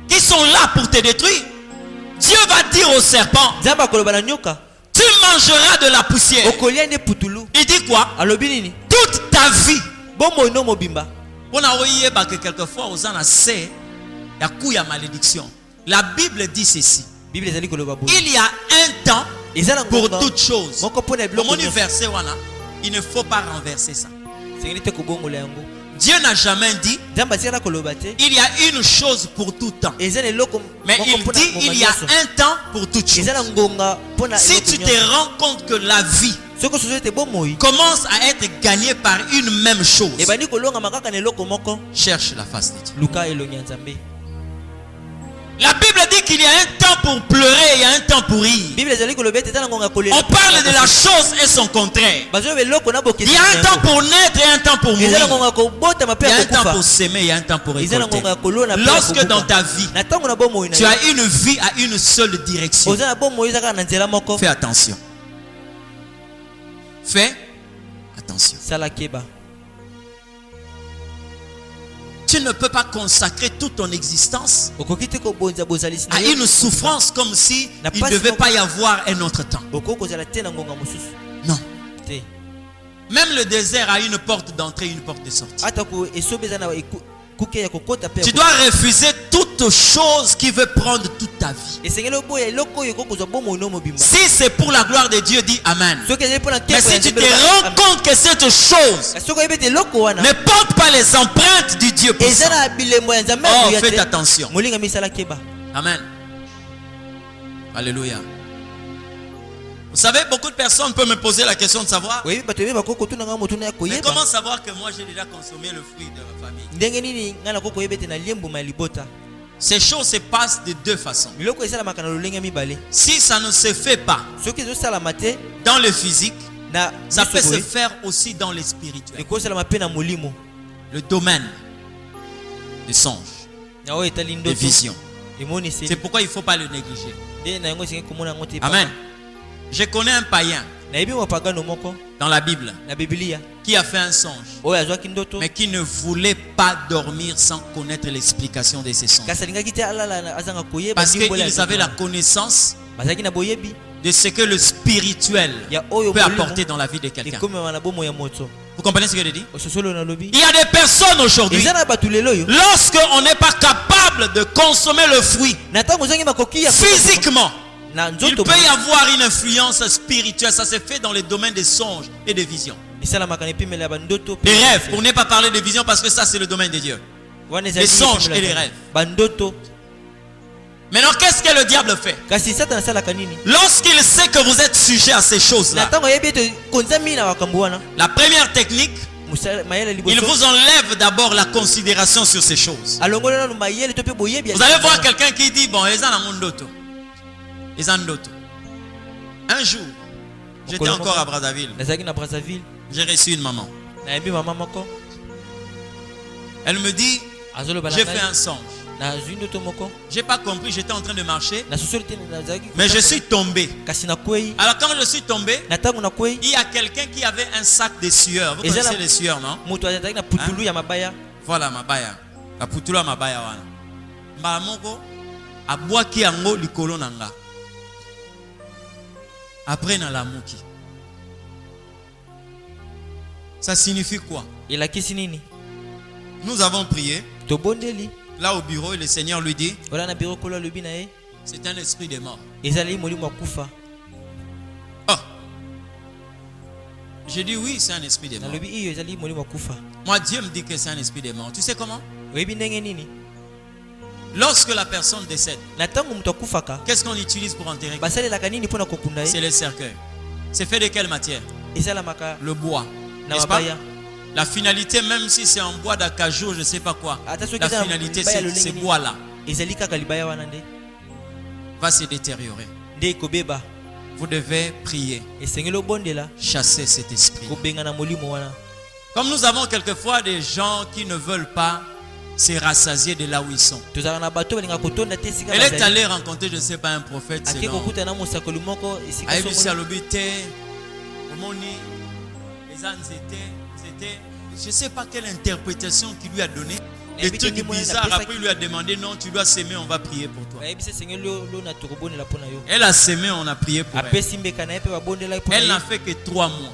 A: Qui sont là pour te détruire. Dieu va dire au serpent, tu mangeras de la poussière. Il dit quoi? Toute ta vie. On a oublié que quelquefois aux gens assez, il y a coup, il y a malédiction. La Bible dit ceci. Il y a un temps pour toutes choses. Comme on verset, il ne faut pas renverser ça. Dieu n'a jamais dit il y a une chose pour tout temps. Mais il dit il y a un temps pour toutes choses. Si tu te rends compte que la vie commence à être gagnée par une même chose, cherche la face de Dieu. La Bible dit qu'il y a un temps pour pleurer et un temps pour rire. On parle de la chose et son contraire. Il y a un temps pour naître et un temps pour mourir. Il y a un temps pour s'aimer et un temps pour récolter. Lorsque dans ta vie, tu as une vie à une seule direction, fais attention. Fais attention. Tu ne peux pas consacrer toute ton existence à une souffrance comme si il ne devait pas y avoir un autre temps. Non. Même le désert a une porte d'entrée et une porte de sortie. Tu dois refuser toute chose qui veut prendre toute ta vie. Si c'est pour la gloire de Dieu, dis Amen. Mais si tu te rends compte que cette chose ne porte pas les empreintes du Dieu puissant, oh, faites attention. Amen. Alléluia. Vous savez, beaucoup de personnes peuvent me poser la question de savoir, mais comment savoir que moi j'ai déjà consommé le fruit de ma famille? Ces choses se passent de deux façons. Si ça ne se fait pas dans le physique, ça peut se faire aussi dans le spirituel. Le domaine des songes, des visions. C'est pourquoi il ne faut pas le négliger. Amen. Je connais un païen dans la Bible qui a fait un songe, mais qui ne voulait pas dormir sans connaître l'explication de ces songes. Parce qu'ils avaient la connaissance de ce que le spirituel peut apporter dans la vie de quelqu'un. Vous comprenez ce que je dis? Il y a des personnes aujourd'hui, lorsqu'on n'est pas capable de consommer le fruit physiquement, il peut y avoir une influence spirituelle. Ça se fait dans les domaines des songes et des visions. Des rêves, pour ne pas parler de visions, parce que ça c'est le domaine de Dieu. Les songes et les rêves. Maintenant, qu'est-ce que le diable fait? Lorsqu'il sait que vous êtes sujet à ces choses-là, la première technique, Il vous enlève d'abord la considération sur ces choses. Vous allez voir quelqu'un qui dit, bon, ils ont un jour, j'étais encore à Brazzaville. J'ai reçu une maman. Elle me dit, j'ai fait un songe. J'ai pas compris, j'étais en train de marcher, mais je suis tombé. Alors quand je suis tombé, il y a quelqu'un qui avait un sac de sueur. Vous connaissez les sueurs, non? Hein? Voilà, mabaya. La putulu mabaya wana. Mbamoko abwaki yango likolo nanga. Après na la muki. Ça signifie quoi? Nous avons prié. Là au bureau, le Seigneur lui dit, c'est un esprit de mort. Oh. J'ai dit oui, c'est un esprit de mort. Moi, Dieu me dit que c'est un esprit de mort. Tu sais comment? Lorsque la personne décède, qu'est-ce qu'on utilise pour enterrer? C'est le cercueil. C'est fait de quelle matière? Le bois. N'est-ce pas? La finalité, même si c'est en bois d'acajou, je ne sais pas quoi, la finalité, c'est ce bois-là va se détériorer. Vous devez prier, chasser cet esprit. Comme nous avons quelquefois des gens qui ne veulent pas se rassasier de là où ils sont. Elle est allée rencontrer, je ne sais pas, un prophète. Je ne sais pas quelle interprétation qu'il lui a donné. Des trucs bizarres. Après, il lui a demandé, non, tu dois s'aimer, on va prier pour toi. Elle a s'aimé, on a prié pour elle. Elle n'a fait que 3 mois.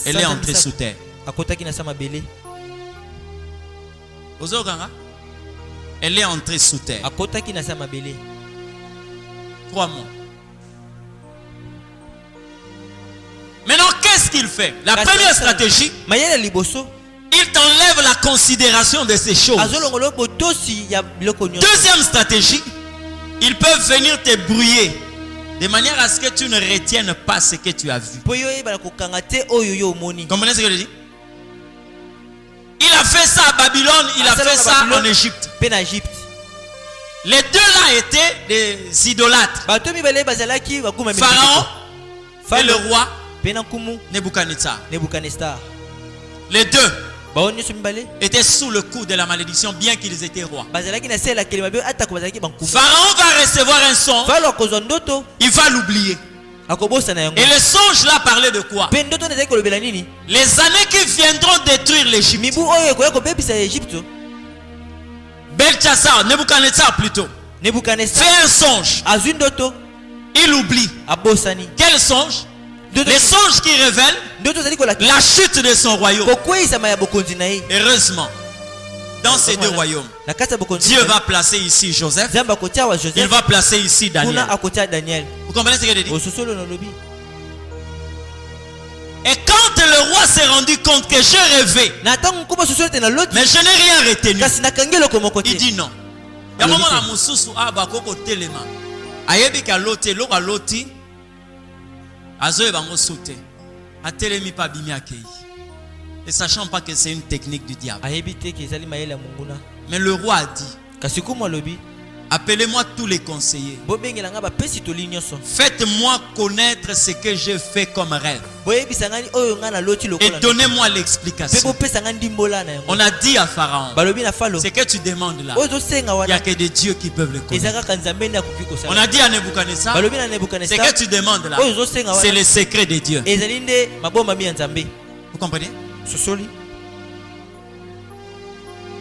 A: Elle est entrée sous terre. Elle est entrée sous terre. 3 mois. Maintenant, qu'est-ce qu'il fait? La première stratégie, il t'enlève la considération de ces choses. Deuxième stratégie, ils peuvent venir te brouiller de manière à ce que tu ne retiennes pas ce que tu as vu. Comprenez ce que je dis? Il a fait ça à Babylone, il a fait ça en Égypte. Les deux là étaient des idolâtres. Pharaon et le roi Nebuchadnezzar. Les deux étaient sous le coup de la malédiction, bien qu'ils étaient rois. Pharaon va recevoir un songe, il va l'oublier. Et le songe là parlait de quoi? Les années qui viendront détruire l'Égypte. Belchassar, Nebuchadnezzar plutôt, fait un songe, il oublie. Quel songe? Les songes qui révèlent la chute de son royaume. Heureusement, dans ces deux royaumes, Dieu va placer ici Joseph. Il va placer ici Daniel. Vous comprenez ce que je dis? Et quand le roi s'est rendu compte que j'ai rêvé, mais je n'ai rien retenu, il dit non. Et sachant pas que c'est une technique du diable. Mais le roi a dit, appelez-moi tous les conseillers. Faites-moi connaître ce que j'ai fait comme rêve. Et donnez-moi l'explication. On a dit à Pharaon, ce que tu demandes là, il n'y a que des dieux qui peuvent le connaître. On a dit à Nebuchadnezzar, ce que tu demandes là, c'est le secret des dieux. Vous comprenez?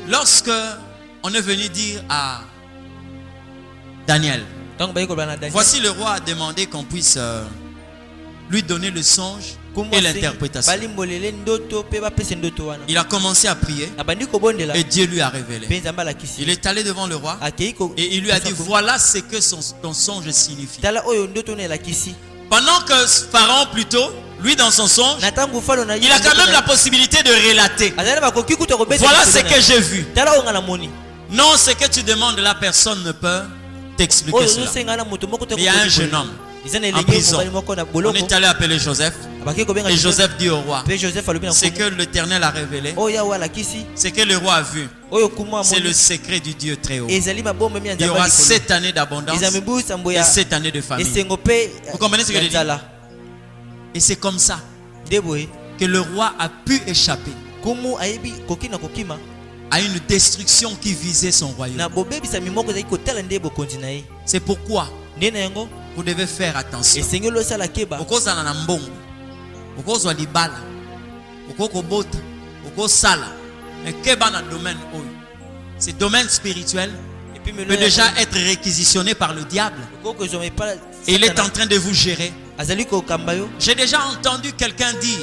A: Lorsque on est venu dire à Daniel, voici le roi a demandé qu'on puisse lui donner le songe et l'interprétation. Il a commencé à prier et Dieu lui a révélé. Il est allé devant le roi et il lui a dit, voilà ce que ton songe signifie. Pendant que Pharaon plutôt, lui dans son songe, il a quand même la possibilité de relater. Voilà ce que j'ai vu. Non, ce que tu demandes, la personne ne peut t'expliquer cela. Il y a un jeune homme en prison. On est allé appeler Joseph. Et Joseph dit au roi, c'est que l'Éternel a révélé, c'est que le roi a vu. C'est le secret du Dieu très haut. Il y aura 7 années d'abondance et 7 années de famine. Vous comprenez ce que je dis? Et c'est comme ça que le roi a pu échapper à une destruction qui visait son royaume. C'est pourquoi vous devez faire attention. Ce domaine spirituel peut déjà être réquisitionné par le diable. Et il est en train de vous gérer. J'ai déjà entendu quelqu'un dire,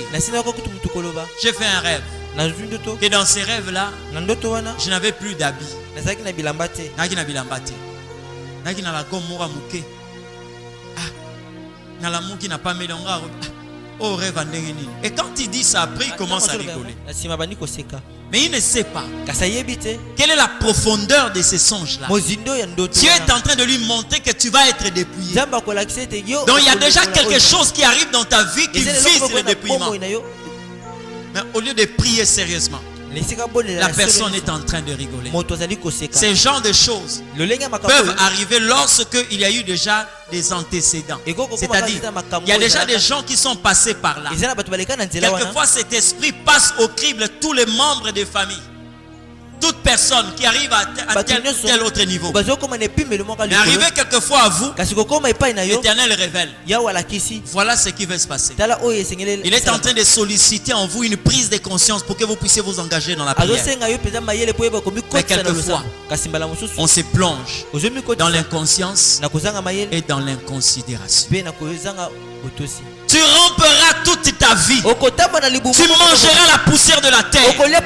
A: j'ai fait un rêve, que dans ces rêves-là, je n'avais plus d'habits. Et quand il dit ça, après il commence à rigoler. Mais il ne sait pas quelle est la profondeur de ces songes-là. Dieu est en train de lui montrer que tu vas être dépouillé. Donc il y a déjà quelque chose qui arrive dans ta vie qui vise le dépouillement. Mais au lieu de prier sérieusement, la personne est en train de rigoler. Ces genres de choses peuvent arriver lorsqu'il y a eu déjà des antécédents. C'est-à-dire, il y a déjà des gens qui sont passés par là. Quelquefois, cet esprit passe au crible tous les membres des familles. Toute personne qui arrive à tel autre niveau. Mais arrivé quelquefois à vous, l'Éternel révèle. Voilà ce qui va se passer. Il est en train de solliciter en vous une prise de conscience pour que vous puissiez vous engager dans la prière. Mais quelquefois, on se plonge dans l'inconscience et dans l'inconsidération. Tu ramperas toute ta vie. Tu mangeras la poussière de la terre. Ce n'est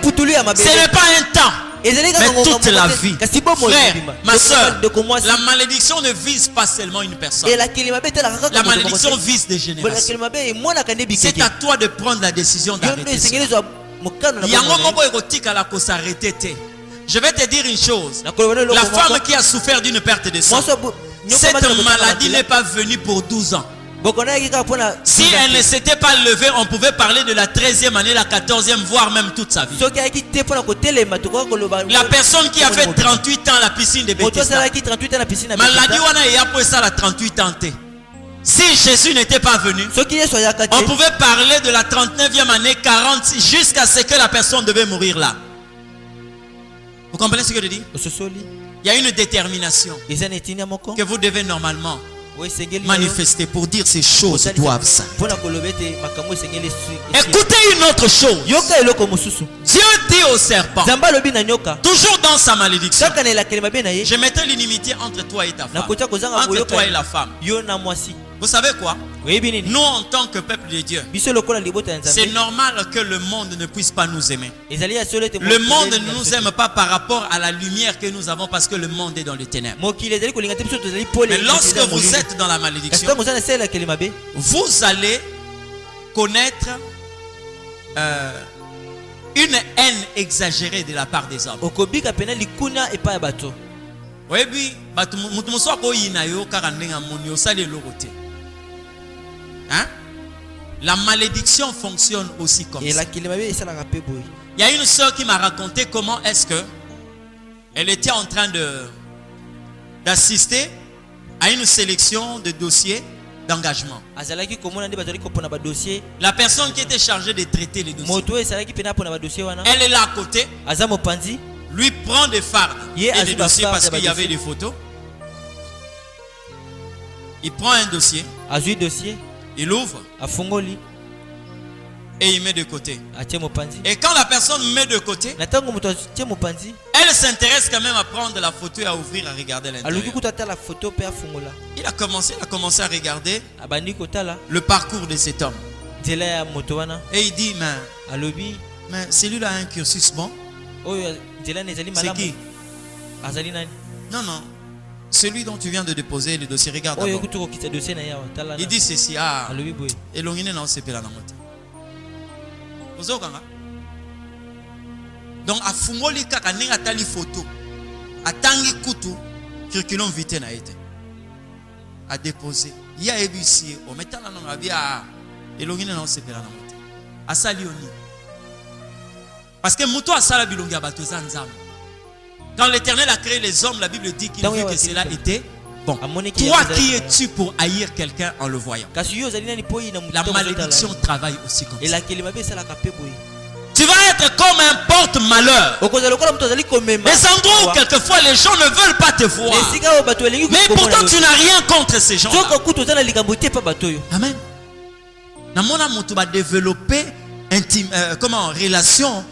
A: pas un temps, mais toute la vie. Frère, ma soeur, la malédiction ne vise pas seulement une personne. La malédiction vise des générations. C'est à toi de prendre la décision d'arrêter cela. Je vais te dire une chose. La femme qui a souffert d'une perte de sang, cette maladie n'est pas venue pour 12 ans. Si elle ne s'était pas levée, on pouvait parler de la 13e année, la 14e, voire même toute sa vie. La personne qui a fait 38 ans à la piscine de Bethesda, maladie wana ya pour ça la 38 ans. Si Jésus n'était pas venu, on pouvait parler de la 39e année, 40, jusqu'à ce que la personne devait mourir là. Vous comprenez ce que je dis? Il y a une détermination que vous devez normalement manifester pour dire ces choses doivent ça. Écoutez une autre chose. Dieu dit au serpent, toujours dans sa malédiction, je mettrai l'inimitié entre toi et ta femme, entre toi et la femme. Vous savez quoi? Nous en tant que peuple de Dieu, c'est normal que le monde ne puisse pas nous aimer. Le monde ne nous aime pas par rapport à la lumière que nous avons, parce que le monde est dans les ténèbres. Mais lorsque vous êtes dans la malédiction, vous allez connaître une haine exagérée de la part des hommes. Hein? La malédiction fonctionne aussi comme ça. Il y a une soeur qui m'a raconté comment est-ce que elle était en train d'assister à une sélection de dossiers d'engagement. La personne qui était chargée de traiter les dossiers, elle est là à côté, lui prend des fardes et des dossiers parce qu'il y avait des photos. Il prend un dossier, il ouvre et il met de côté. Et quand la personne met de côté, elle s'intéresse quand même à prendre la photo et à ouvrir, à regarder l'intérieur. Il a commencé à regarder le parcours de cet homme. Et il dit, mais celui-là a un cursus bon. C'est qui? Non. Celui dont tu viens de déposer le dossier, regarde d'abord. Il dit ceci, et l'ongine n'a pas la moitié. Donc, à Fungoli Kakaning a tali photo, à Tangi Kutu, curriculum vitae n'a été. À déposer. Il y a ici, au métal, elongi na osepela na moto asali oni parce que moto asala bilongi abato za nzambe. Quand l'Éternel a créé les hommes, la Bible dit qu'il vit que cela était bon. Toi, qui es-tu pour haïr quelqu'un en le voyant? La malédiction travaille aussi comme ça. Tu vas être comme un porte-malheur. Les endroits où quelquefois les gens ne veulent pas te voir. Mais pourtant tu n'as rien contre ces gens. Amen. Namona moto va développer relation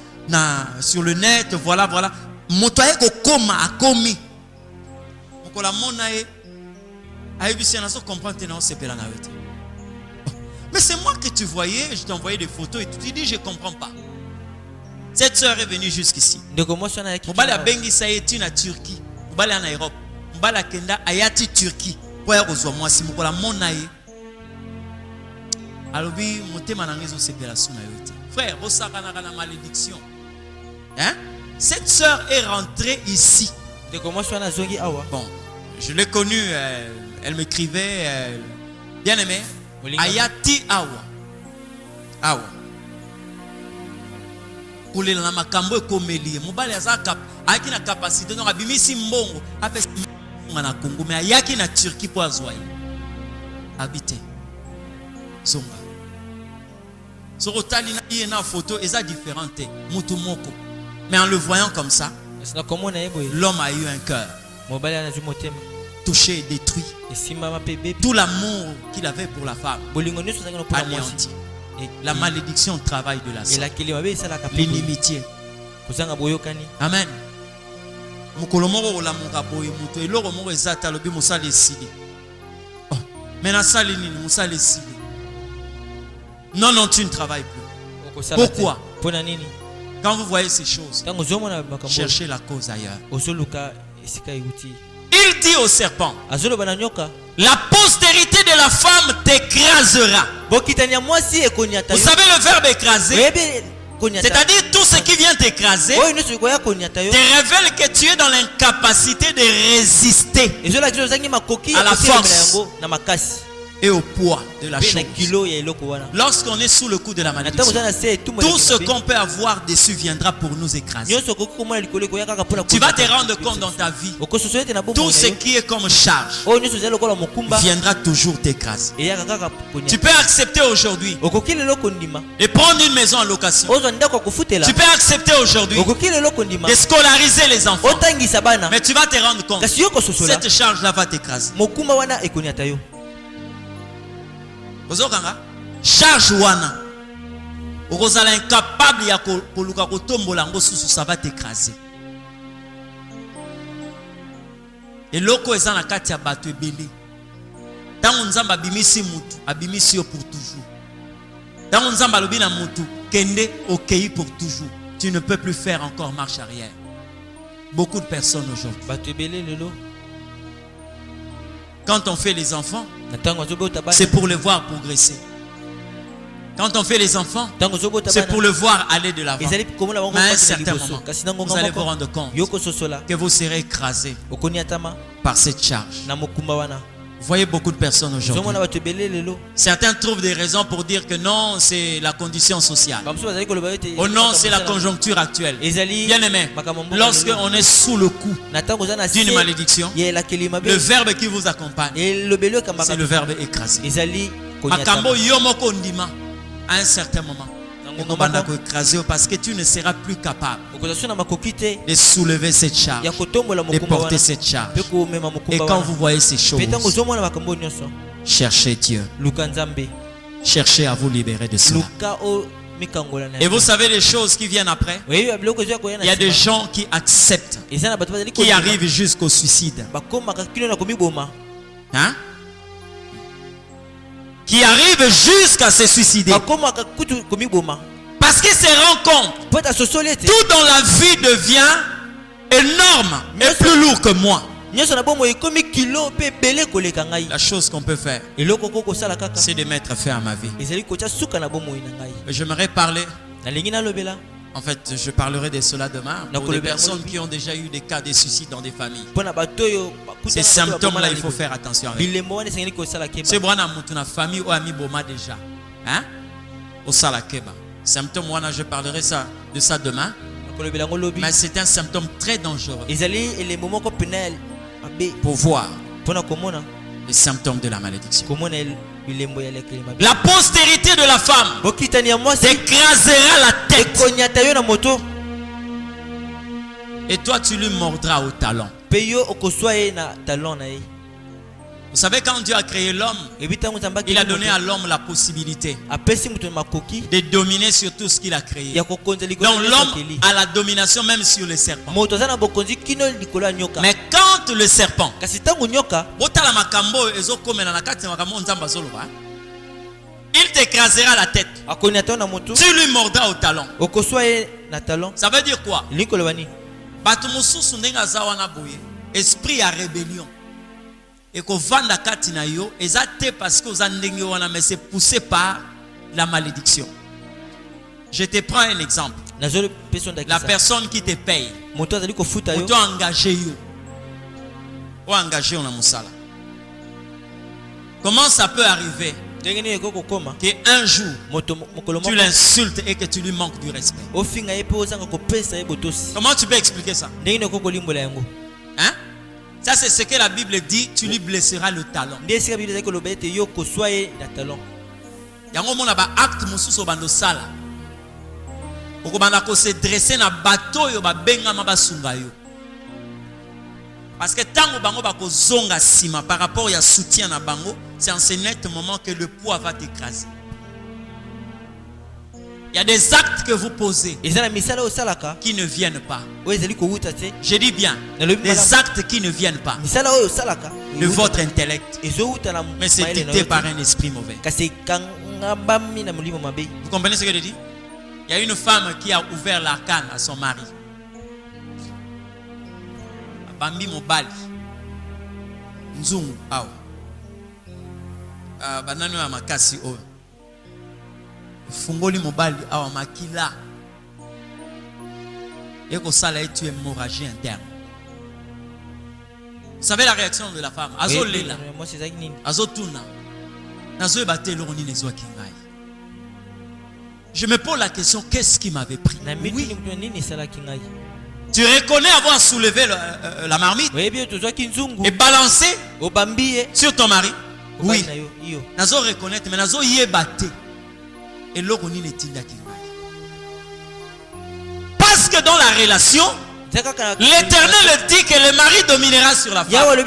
A: sur le net, voilà. Moto aye kokoma akomi. Mokola mona e ayebisi na so comprendre te na osepela na yote. Mais c'est moi que tu voyais, je t'ai envoyé des photos et tu dis je comprends pas. Cette sœur est venue jusqu'ici. Mobali abengisa eti na Turquie, mobali en Europe, mobali kenda ayati Turquie. Po ya kozwa mwasi mokola mona e. Alobi motema na ngezo sepela suna yote. Frère, bosaka na malédiction. Hein? Cette sœur est rentrée ici. Bon, je l'ai connue, elle m'écrivait, bien aimé, Ayati Awa. Awa. Pour les namakambo et komélie, mobile azaka, ayaki na capacité, donc abimisi mbongo, apesi na Congo, mais ayaki na Turquie pour azwaye. Habité. Zonga. Sorotali na yena photo, eza différente, mutu moko. Mais en le voyant comme ça, l'homme a eu un cœur touché et détruit. Tout l'amour qu'il avait pour la femme anéanti. La malédiction travaille de la sorte. L'inimitié. Amen. Non, tu ne travailles plus. Pourquoi? Quand vous voyez ces choses, cherchez la cause ailleurs. Il dit au serpent, la postérité de la femme t'écrasera. Vous savez le verbe écraser, c'est-à-dire tout ce qui vient t'écraser te révèle que tu es dans l'incapacité de résister à la force et au poids de la chose. Lorsqu'on est sous le coup de la malédiction, tout ce qu'on peut avoir dessus viendra pour nous écraser. Tu vas te rendre compte dans ta vie, tout ce qui est comme charge viendra toujours t'écraser. Tu peux accepter aujourd'hui de prendre une maison en location. Tu peux accepter aujourd'hui de scolariser les enfants. Mais tu vas te rendre compte, cette charge-là va t'écraser. Charge wana okozala incapable ya koluka kotombola ngo susu, ça va t'écraser. Et loko eza na kati ya bato ebele. Tango nzamba abimisi mutu, abimisi yo pour toujours. Tango nzamba alobi na mutu kende okei pour toujours. Tu ne peux plus faire encore marche arrière. Beaucoup de personnes aujourd'hui. Bato ebele lelo. Quand on fait les enfants, c'est pour les voir progresser. Quand on fait les enfants, c'est pour le voir aller de l'avant. Mais à un certain moment, vous allez vous rendre compte que vous serez écrasé par cette charge. Vous voyez beaucoup de personnes aujourd'hui. Certains trouvent des raisons pour dire que non, c'est la condition sociale. Oh non, c'est la conjoncture actuelle. Bien aimé, lorsqu'on est sous le coup d'une malédiction, le verbe qui vous accompagne, c'est le verbe écraser. Makambo yomoko ndima, à un certain moment, parce que tu ne seras plus capable de soulever cette charge, de porter cette charge. Et quand vous voyez ces choses, cherchez Dieu, cherchez à vous libérer de cela. Et vous savez les choses qui viennent après. Il y a des gens qui acceptent, qui arrivent jusqu'au suicide, hein? Qui arrivent jusqu'à se suicider. Parce qu'il se rend compte, tout dans la vie devient énorme et plus lourd que moi. La chose qu'on peut faire, c'est de mettre fin à ma vie. J'aimerais parler, en fait je parlerai de cela demain, pour les personnes qui ont déjà eu des cas de suicide dans des familles. Ces symptômes là, il faut faire attention avec. C'est bon, na famille ou ami boma déjà. Hein? Au salakeba. Symptôme, moi, je parlerai de ça demain. Mais c'est un symptôme très dangereux. Pour voir les symptômes de la malédiction. La postérité de la femme t'écrasera la tête. Et toi, tu lui mordras au talon. Vous savez, quand Dieu a créé l'homme, il a donné à l'homme la possibilité de dominer sur tout ce qu'il a créé. Donc l'homme a la domination même sur les serpents. Mais quand le serpent, il t'écrasera la tête, tu lui mordras au talon. Ça veut dire quoi? Esprit à rébellion. Et que vanda katina yo ezate parce que vous ndenge wana, mais c'est poussé par la malédiction. Je te prends un exemple. La personne qui te paye, tu as engagé yo, ou engagé on a musala. Comment ça peut arriver qu'un jour tu l'insultes et que tu lui manques du respect? Comment tu peux expliquer ça? Hein? Ça, c'est ce que la Bible dit, tu lui blesseras le talon. Yango mona ba acte mususu bando sala. Okobanda ko se dresser na bateau yo ba benga ma basunga yo. Parce que tango bango ba ko zonga sima par rapport ya soutien na bango, c'est en ce net moment que le poids va t'écraser. Il y a des actes que vous posez qui ne viennent pas. Je dis bien, des actes qui ne viennent pas de votre intellect, mais c'est dicté par un esprit mauvais. Vous comprenez ce que je dis? Il y a une femme qui a ouvert l'arcane à son mari. Bambi Mobali Nzungu awa banano ya makasi oyo fungoli mobali awa makila eko sala etu hémorragie interne. Vous savez la réaction de la femme? Azo lela, azo tuna, nazo ebate loroni nezwa kingai. Je me pose la question, qu'est-ce qui m'avait pris? Oui. Tu reconnais avoir soulevé la marmite et balancé sur ton mari? Oui. Nazo reconnaître, mais nazo yebate. Et l'oroni ne tinda kingai. Parce que dans la relation, l'Éternel dit que le mari dominera sur la femme.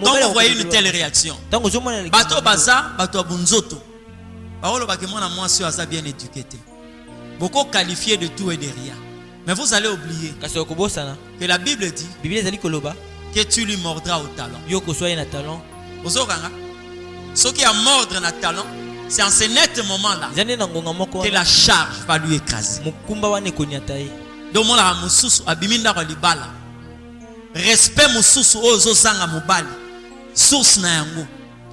A: Donc vous voyez une telle réaction. Bato baza, bato abunzoto. Parole bakemona mwasi aza bien éduqué. Beaucoup qualifié de tout et de rien. Mais vous allez oublier que la Bible dit que tu lui mordras au talon. Ce qui a mordre na talon, c'est en ce net moment-là que la charge va lui écraser. Donc mon la mususu abiminda ko libala. Respect mususu ozo sanga mobali. Source na yango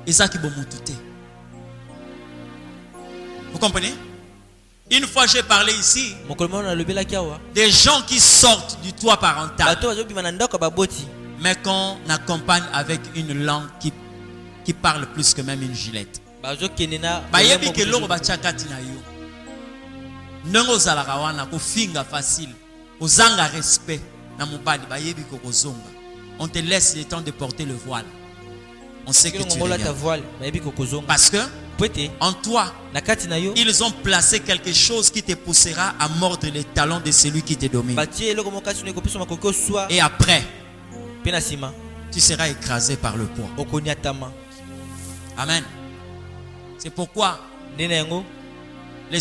A: ezaki bomutute. Vous comprenez? Une fois j'ai parlé ici des gens qui sortent du toit parental, mais qu'on accompagne avec une langue qui parle plus que même une gilette. Facile. Respect. On te laisse le temps de porter le voile. On sait que tu es parce que en toi, ils ont placé quelque chose qui te poussera à mordre les talons de celui qui te domine. Et après, tu seras écrasé par le poids. Amen. C'est pourquoi les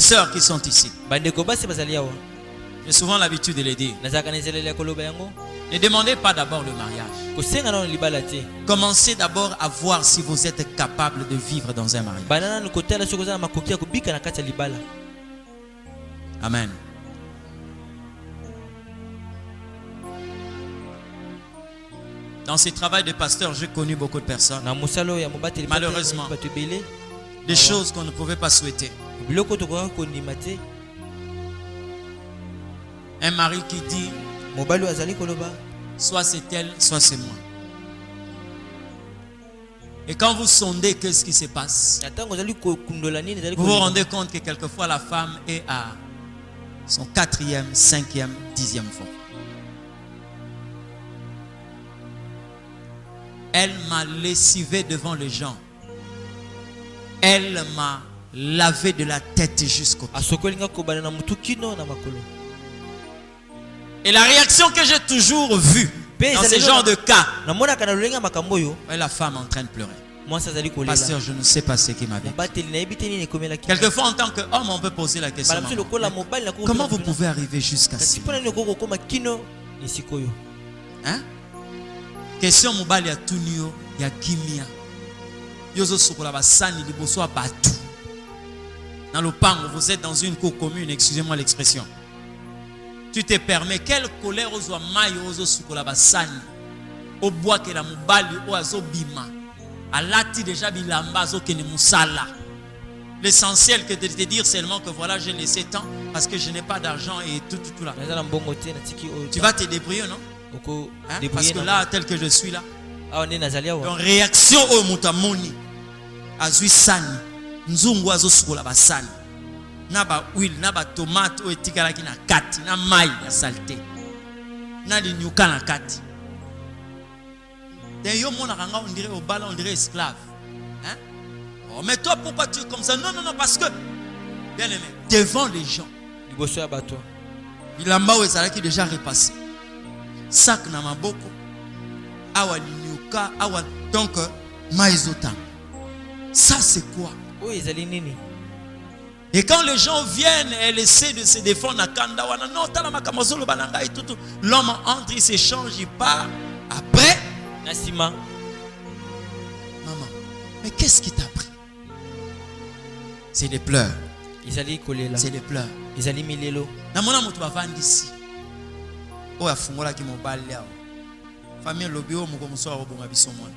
A: sœurs qui sont ici, j'ai souvent l'habitude de les dire, ne demandez pas d'abord le mariage. Commencez d'abord à voir si vous êtes capable de vivre dans un mariage. Amen. Dans ce travail de pasteur, j'ai connu beaucoup de personnes. Malheureusement, des choses qu'on ne pouvait pas souhaiter. Un mari qui dit soit c'est elle, soit c'est moi. Et quand vous sondez, qu'est-ce qui se passe? Vous vous rendez compte que quelquefois la femme est à son 4e, 5e, 10e fois. Elle m'a lessivé devant les gens. Elle m'a lavé de la tête jusqu'au pied. Et la réaction que j'ai toujours vue dans ce genre de cas, la femme est en train de pleurer. Pasteur, je ne sais pas ce qui m'avait. Quelquefois, en tant qu'homme, on peut poser la question: comment vous pouvez arriver jusqu'à ce point? Hein? Question mobile ya tunio ya kimia. Yozo sokola basani liboso abatu. Dans le pango, vous êtes dans une cour commune, excusez-moi l'expression. Tu te permets, quelle colère aux mailles aux sokola basani. Au bois que la mobali o azo bima. Alati déjà bilamba zo kene musala. L'essentiel que de te dire seulement que voilà, j'ai laissé tant parce que je n'ai pas d'argent et tout là. Tu vas te débrouiller, non? Hein? Parce que là, tel que je suis là, en réaction au mutamoni, azui sani, nzungu azo sukola basani, naba huile, naba tomate o etikala ki na kati, na maï ya saleté, na di nyuka na kati. Yo mona kanga on dirait au bal, on dirait esclave. Hein? Oh, mais toi pourquoi tu es comme ça? Non, parce que, bien aimé, devant les gens, il a mao ezalaki déjà repassé. Sac na maboko awa linyuka awa donc maizota. Ça c'est quoi? Et quand les gens viennent, elle essaie de se défendre à kanda wana non tala makamazolo bananga et tout, l'homme entre, il s'échange, il part. Après Nassima, maman, mais qu'est-ce qui t'a pris? C'est des pleurs. C'est des pleurs. Na mona mutu bavandi ici. Oh, a fungola ki mobali yao. Famille lobio muko muso robonga biso mona.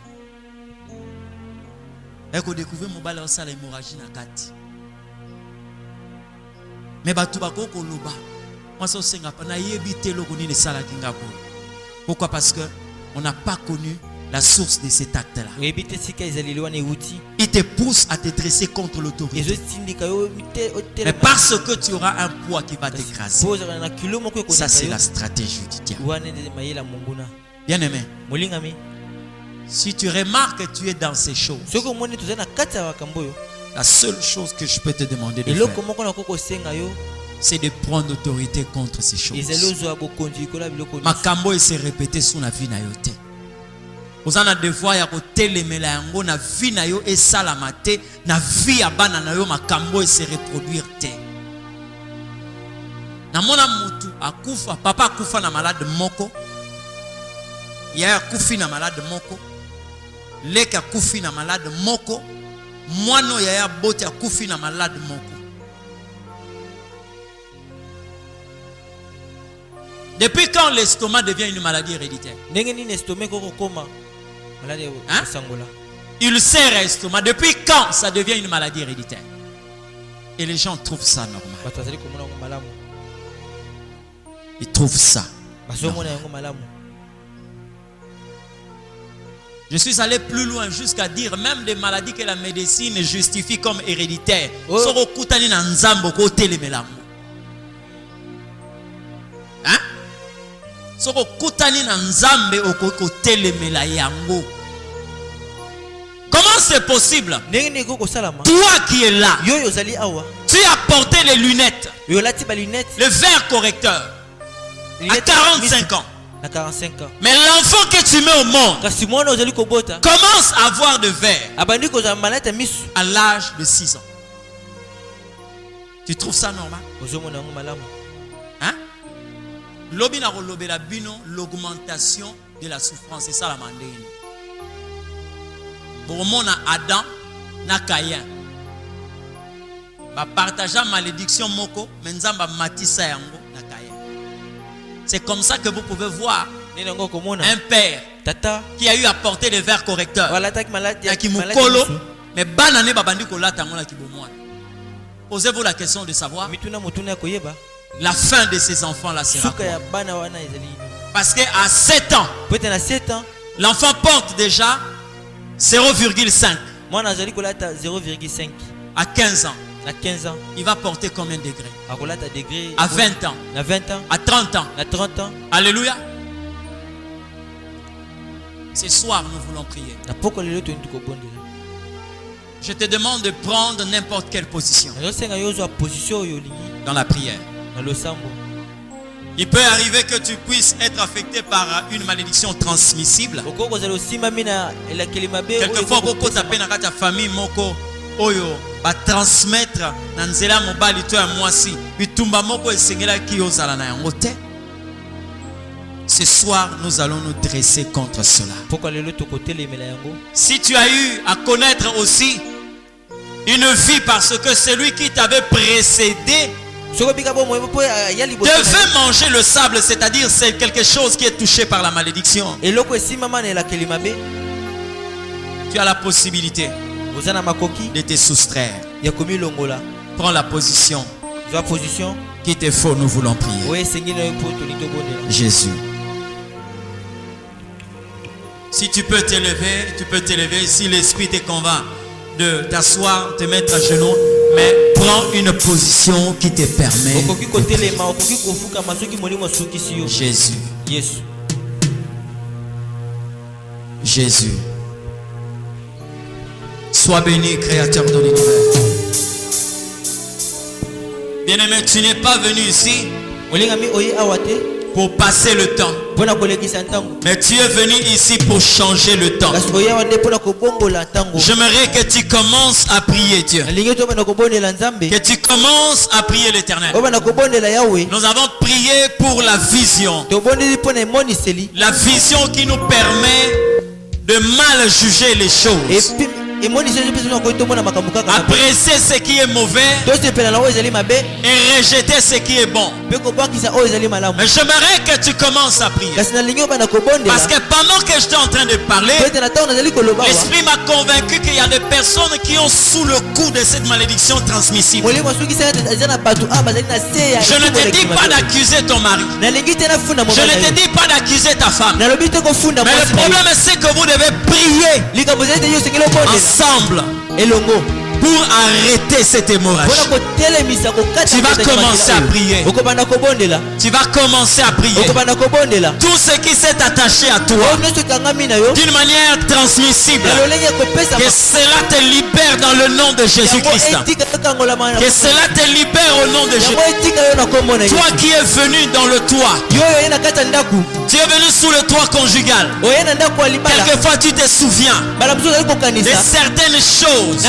A: Eko découvrir mobali au sala hémorragie na kati. Mais batu bako ko loba. Moi so senga pa na yebite loko ni sala kinga ko. Pourquoi? Parce que on n'a pas connu la source de cet acte-là. Il te pousse à te dresser contre l'autorité. Mais parce que tu auras un poids qui va t'écraser. Ça, c'est la stratégie du diable. Bien aimé, si tu remarques que tu es dans ces choses, la seule chose que je peux te demander de faire, c'est de prendre autorité contre ces choses. Makambo et se répéter sous la vie na yote. Vous en avez devoir ya kotelemela yango na vie na yo et salamate na vie ya bana na yo makambo et se reproduire te. Na mona mutu akufa, papa akufa na malade moko. Ya akufi na malade moko. Leka akufi na malade moko. Mwano ya bote akufi na malade moko. Depuis quand l'estomac devient une maladie héréditaire? Hein? Ulcère à estomac. Depuis quand ça devient une maladie héréditaire? Et les gens trouvent ça normal. Ils trouvent ça normal. Je suis allé plus loin jusqu'à dire même des maladies que la médecine justifie comme héréditaires. Hein? Soko kutani na nzambe okoko telemela yango. Comment c'est possible? Toi qui es là, tu as porté les lunettes, le verre correcteur à 45 ans. Mais l'enfant que tu mets au monde commence à avoir de verre à l'âge de 6 ans. Tu trouves ça normal? Hein? L'augmentation de la souffrance, c'est ça la mandine. Pour mon Adam na Caïn, ba partageant malédiction moko, menzamba matisa yango na Caïn. C'est comme ça que vous pouvez voir un père qui a eu à porter des verres correcteurs. Mais banane babandi ko lata ngona kibomwa. Posez-vous la question de savoir la fin de ces enfants-là sera quoi? Parce qu'à 7 ans, l'enfant porte déjà 0,5.
B: À
A: 15 ans.
B: À 15 ans.
A: Il va porter combien de degrés? À 20 ans. À 30 ans. Alléluia. Ce soir, nous voulons prier. Je te demande de prendre n'importe quelle position dans la prière. Il peut arriver que tu puisses être affecté par une malédiction transmissible. Quelquefois, beaucoup de ta famille moko oyo va transmettre na nzela mobali to ya mwasi bitumba moko esengela ki ozala na yango te. Ce soir, nous allons nous dresser contre cela. Si tu as eu à connaître aussi une vie parce que celui qui t'avait précédé devait manger le sable, c'est-à-dire c'est quelque chose qui est touché par la malédiction. Tu as la possibilité de te soustraire. Prends la position qui te faut, nous voulons prier. Jésus. Si tu peux t'élever, tu peux t'élever. Si l'esprit te convainc de t'asseoir, te mettre à genoux, mais prends une position qui te permet. Jésus. Jésus. Sois béni, Créateur de l'univers. Bien-aimé, tu n'es pas venu ici pour passer le temps, mais tu es venu ici pour changer le temps. J'aimerais que tu commences à prier Dieu, que tu commences à prier l'Éternel. Nous avons prié pour la vision, la vision qui nous permet de mal juger les choses, apprécier ce qui est mauvais et rejeter ce qui est bon. Mais j'aimerais que tu commences à prier, parce que pendant que j'étais en train de parler, l'Esprit m'a convaincu qu'il y a des personnes qui ont sous le coup de cette malédiction transmissible. Je ne te dis pas d'accuser ton mari, je ne te dis pas d'accuser ta femme, mais le problème c'est que vous devez prier ensemble pour arrêter cette hémorragie. Tu vas commencer à prier. Tu vas commencer à prier. Tout ce qui s'est attaché à toi d'une manière transmissible, que cela te libère dans le nom de Jésus-Christ. Que cela te libère au nom de Jésus. Toi qui es venu dans le toit, tu es venu sous le toit conjugal. Quelquefois tu te souviens de certaines choses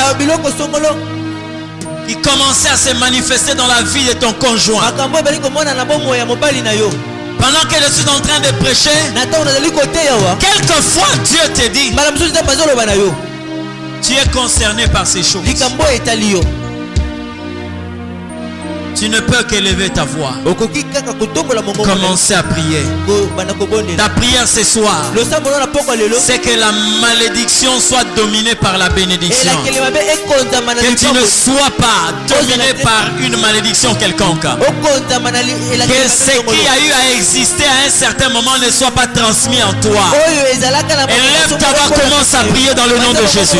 A: qui commençaient à se manifester dans la vie de ton conjoint. Pendant que je suis en train de prêcher, quelquefois Dieu te dit, tu es concerné par ces choses. Tu ne peux qu'élever ta voix. Commencez à prier. Ta prière ce soir, c'est que la malédiction soit dominée par la bénédiction. Que tu ne sois pas dominé par une malédiction quelconque. Que ce qui a eu à exister à un certain moment ne soit pas transmis en toi. Élève ta voix, commence à prier dans le nom de Jésus.